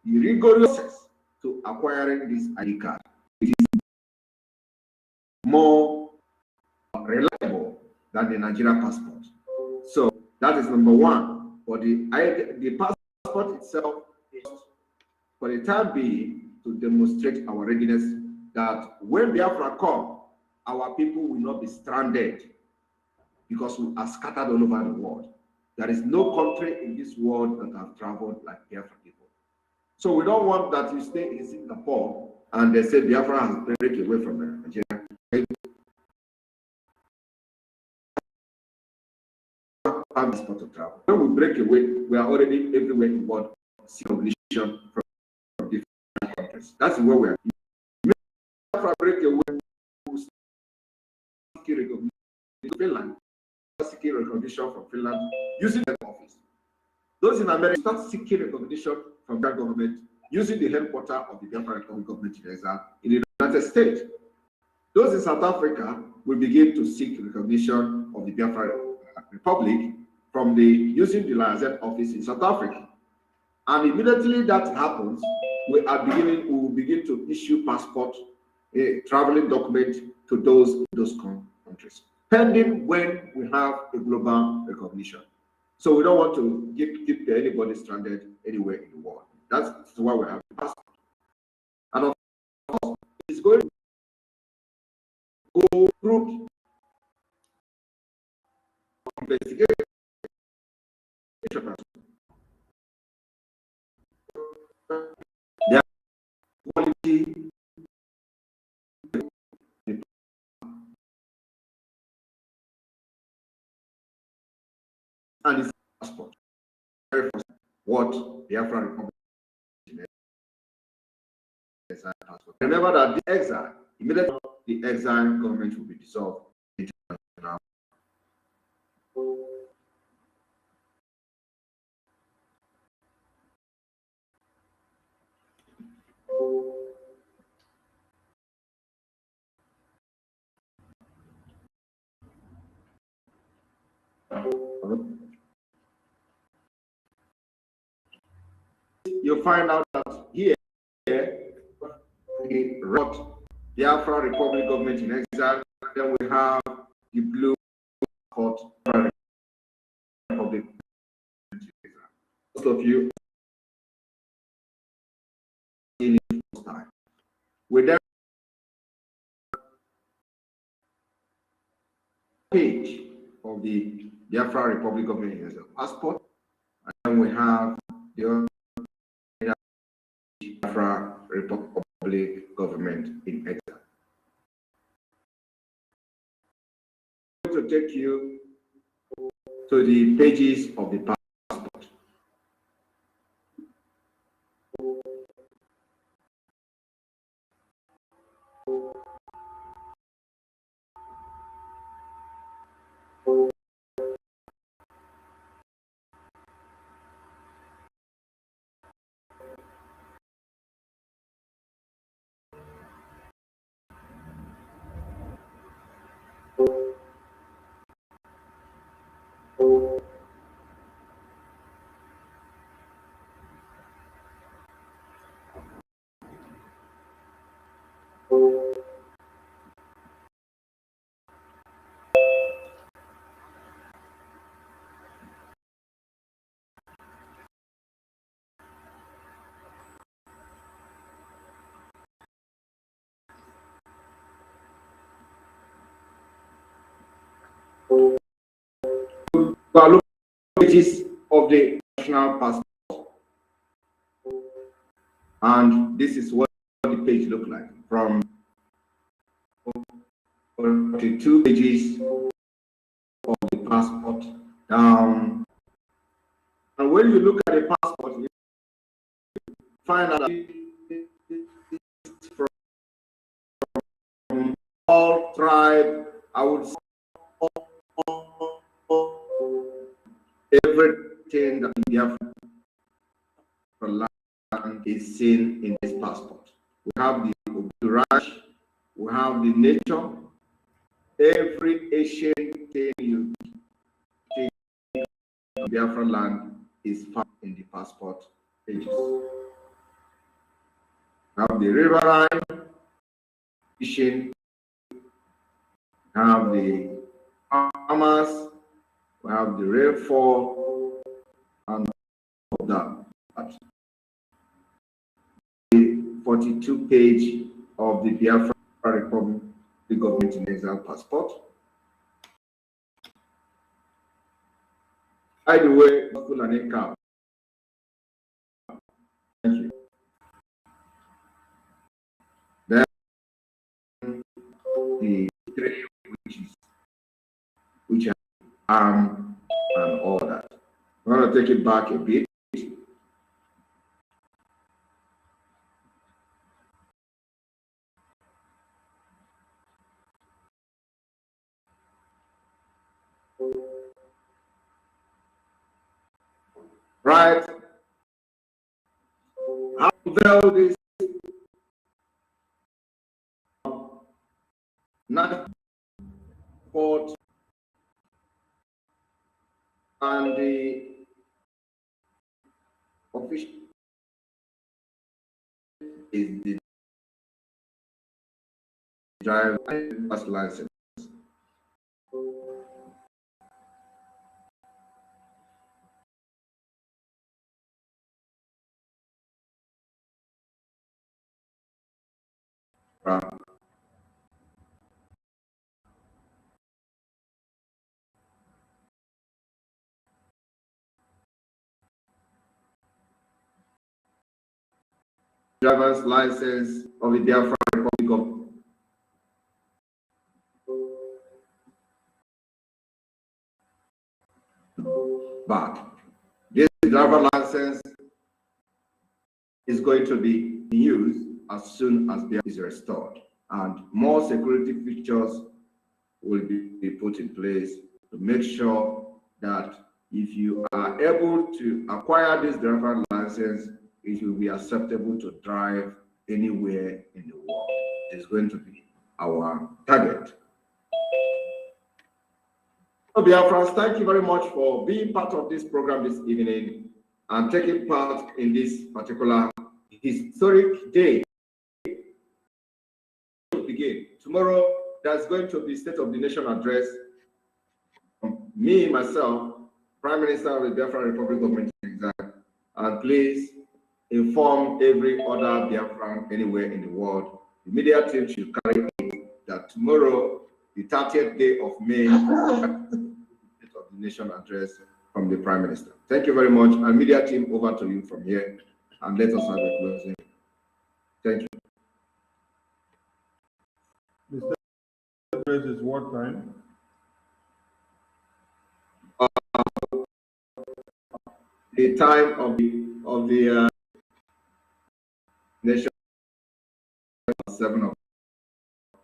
the rigorous process to acquiring this ID card. It is more reliable than the Nigerian passport. So that is number one. But the passport itself is, for the time being, to demonstrate our readiness that when Biafra come, our people will not be stranded because we are scattered all over the world. There is no country in this world that have traveled like Biafra people. So we don't want that you stay in Singapore and they say Biafra has break away from Nigeria. Passport to travel. When we break away, we are already everywhere in the world, seeking recognition from different countries. That's where we are. Biafra break away, we seek recognition in Finland. Seeking recognition from Finland using the office. Those in America start seeking recognition from their government using the headquarters of the Biafra Republic government in exile in the United States. Those in South Africa will begin to seek recognition of the Biafra Republic from using the liaison office in South Africa. And immediately that happens, we will begin to issue passport, a traveling document to those countries, pending when we have a global recognition. So we don't want to keep anybody stranded anywhere in the world. That's why we have a passport. And of course, it's going to go through investigation. Their quality and its passport. What Biafra Republic passport. Remember that the exile, immediately the exile government will be dissolved. You find out that here, we wrote Biafra Republic government in exile. Then we have the blue court Republic. Most of you in it first time. We then page of the Biafra Republic government in exile passport, and then we have the Biafra Republic government in exile. to take you to the pages of the passport. We are looking at pages of the national passport, and this is what the page looks like from 42 pages of the passport down. And when you look at the passport, you find out that it's from all tribe, I would say everything that India land is seen in this passport. We have the ranch, we have the nature, every Asian thing you think of Biafra land is found in the passport pages. We have the riverine, fishing, we have the farmers, we have the rainfall, and all of that. The 42 page of the Biafra Republic, the government in exile passport. By the way, school and income. Thank you. Then the three witches, which are and all that. I'm going to take it back a bit. Right. How to unveil this not court and the official is the driver's license. Right. Driver's license of the Biafra Republic of back. This driver license is going to be used as soon as Biafra is restored, and more security features will be put in place to make sure that if you are able to acquire this driver license, it will be acceptable to drive anywhere in the world. It's going to be our target. So Biafrans, thank you very much for being part of this program this evening and taking part in this particular historic day. Begin. Tomorrow, there's going to be State of the Nation address from me, myself, Prime Minister of the Biafra Republic Government in Exile, and please inform every other Biafran anywhere in the world. The media team should carry it that tomorrow, the 30th day of May, State of the Nation address from the Prime Minister. Thank you very much. And media team, over to you from here, and let us have a closing. Thank you. The state address is what time? the time of the nation 7 of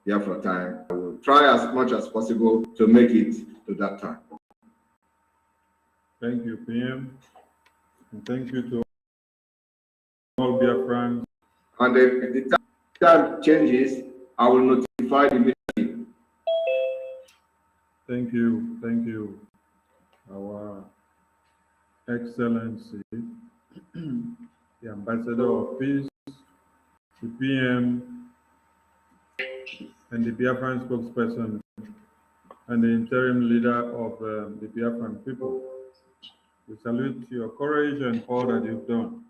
Biafra time. I will try as much as possible to make it to that time. Thank you, PM. And thank you to all Biafrans. And if the time changes, I will notify the meeting. Thank you, our Excellency, the Ambassador of Peace, the PM, and the Biafran spokesperson, and the interim leader of the Biafran people. We salute your courage and all that you've done.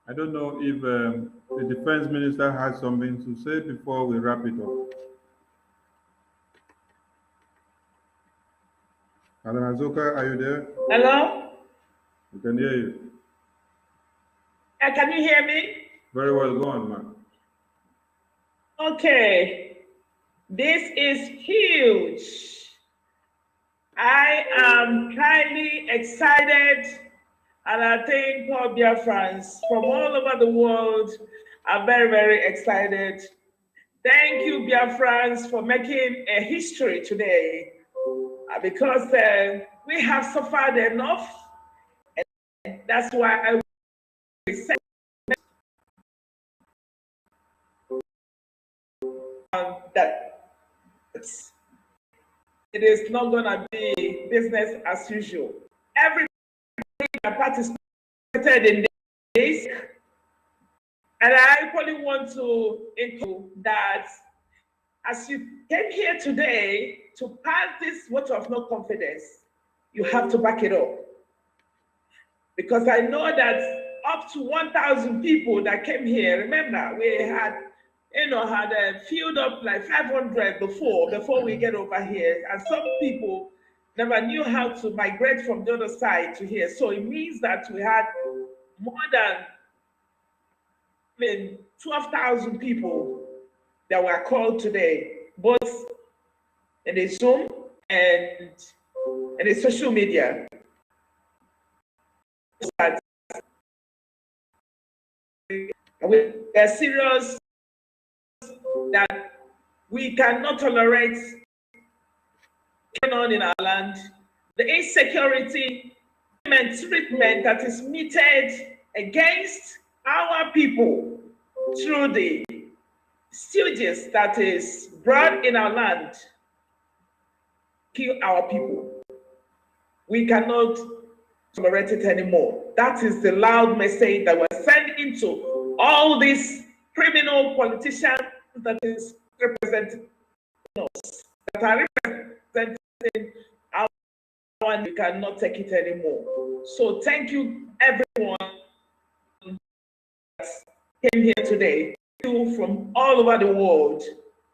I don't know if the Defense Minister has something to say before we wrap it up. Madam Azuka, are you there? Hello? We can hear you. Can you hear me? Very well, go on, ma'am. Okay. This is huge. I am highly excited, and I think all Biafrans from all over the world are very, very excited. Thank you, Biafrans, for making a history today, because we have suffered enough, and that's why I will say that it is not going to be business as usual. Everybody participated in this, and I equally want to include that as you came here today to pass this vote of no confidence, you have to back it up. Because I know that up to 1,000 people that came here, remember, we had filled up like 500 before we get over here. And some people never knew how to migrate from the other side to here. So it means that we had more than 12,000 people that were called today, both in the Zoom and in the social media. We are serious that we cannot tolerate going on in our land, the insecurity and treatment that is meted against our people through the stooges that is brought in our land, kill our people. We cannot tolerate it anymore. That is the loud message that we're sending to all these criminal politicians that is representing us, that are representing our land. We cannot take it anymore. So thank you, everyone that came here today. Thank you from all over the world.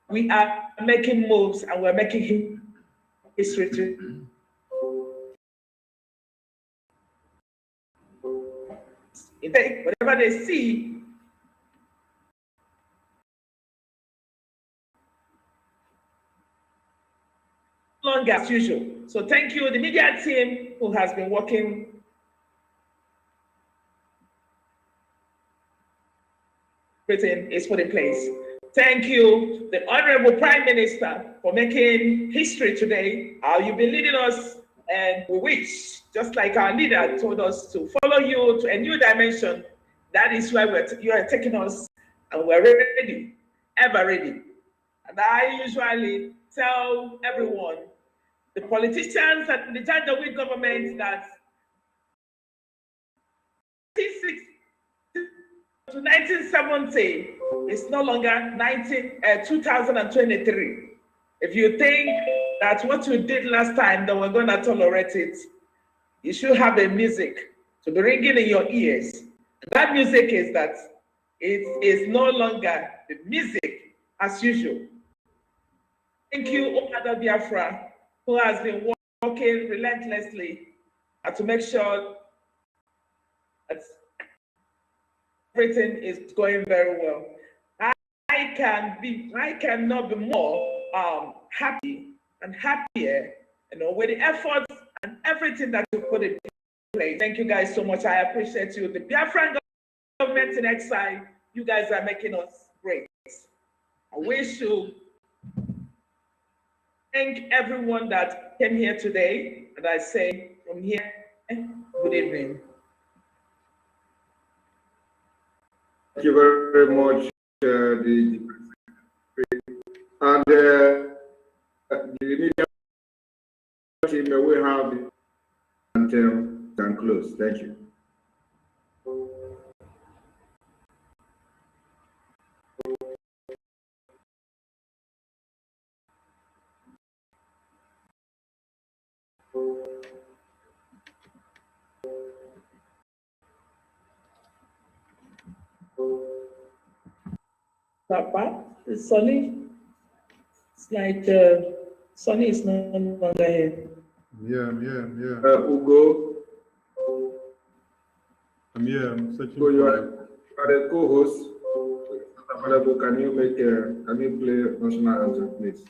We are making moves, and we're making history too. Whatever they see, long as usual. So thank you, the media team who has been working. Britain is put in place. Thank you, the Honorable Prime Minister, for making history today. You've been leading us, and we wish, just like our leader told us, to follow you to a new dimension. That is where you are taking us, and we're ready, ever ready. And I usually tell everyone, the politicians and the Janjaweed government, that 1970 is no longer 2023. If you think that what you did last time, that we're going to tolerate it, you should have a music to be ringing in your ears. That music is that it is no longer the music as usual. Thank you, Okada Biafra, who has been working relentlessly to make sure that everything is going very well. I cannot be more happy and happier, with the efforts and everything that you put in place. Thank you guys so much. I appreciate you. The Biafran government in exile, you guys are making us great. I wish to thank everyone that came here today. And I say from here, good evening. Thank you very much, and the media team we have until can close. Thank you. Papa, it's Sonny. It's like Sonny is no longer here. Yeah, I'm here. Ugo. I'm here. I'm searching So you for are the co-host. Available. Can you play national anthem, please?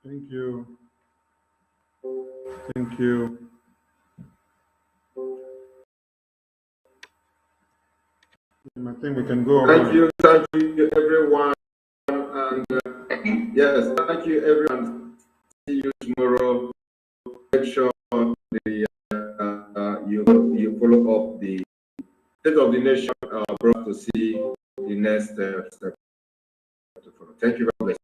Thank you. Thank you. I think we can go on. Thank you, everyone, and yes, thank you, everyone. See you tomorrow. Make sure you follow up the State of the Nation brought to see the next step to follow. Thank you very much.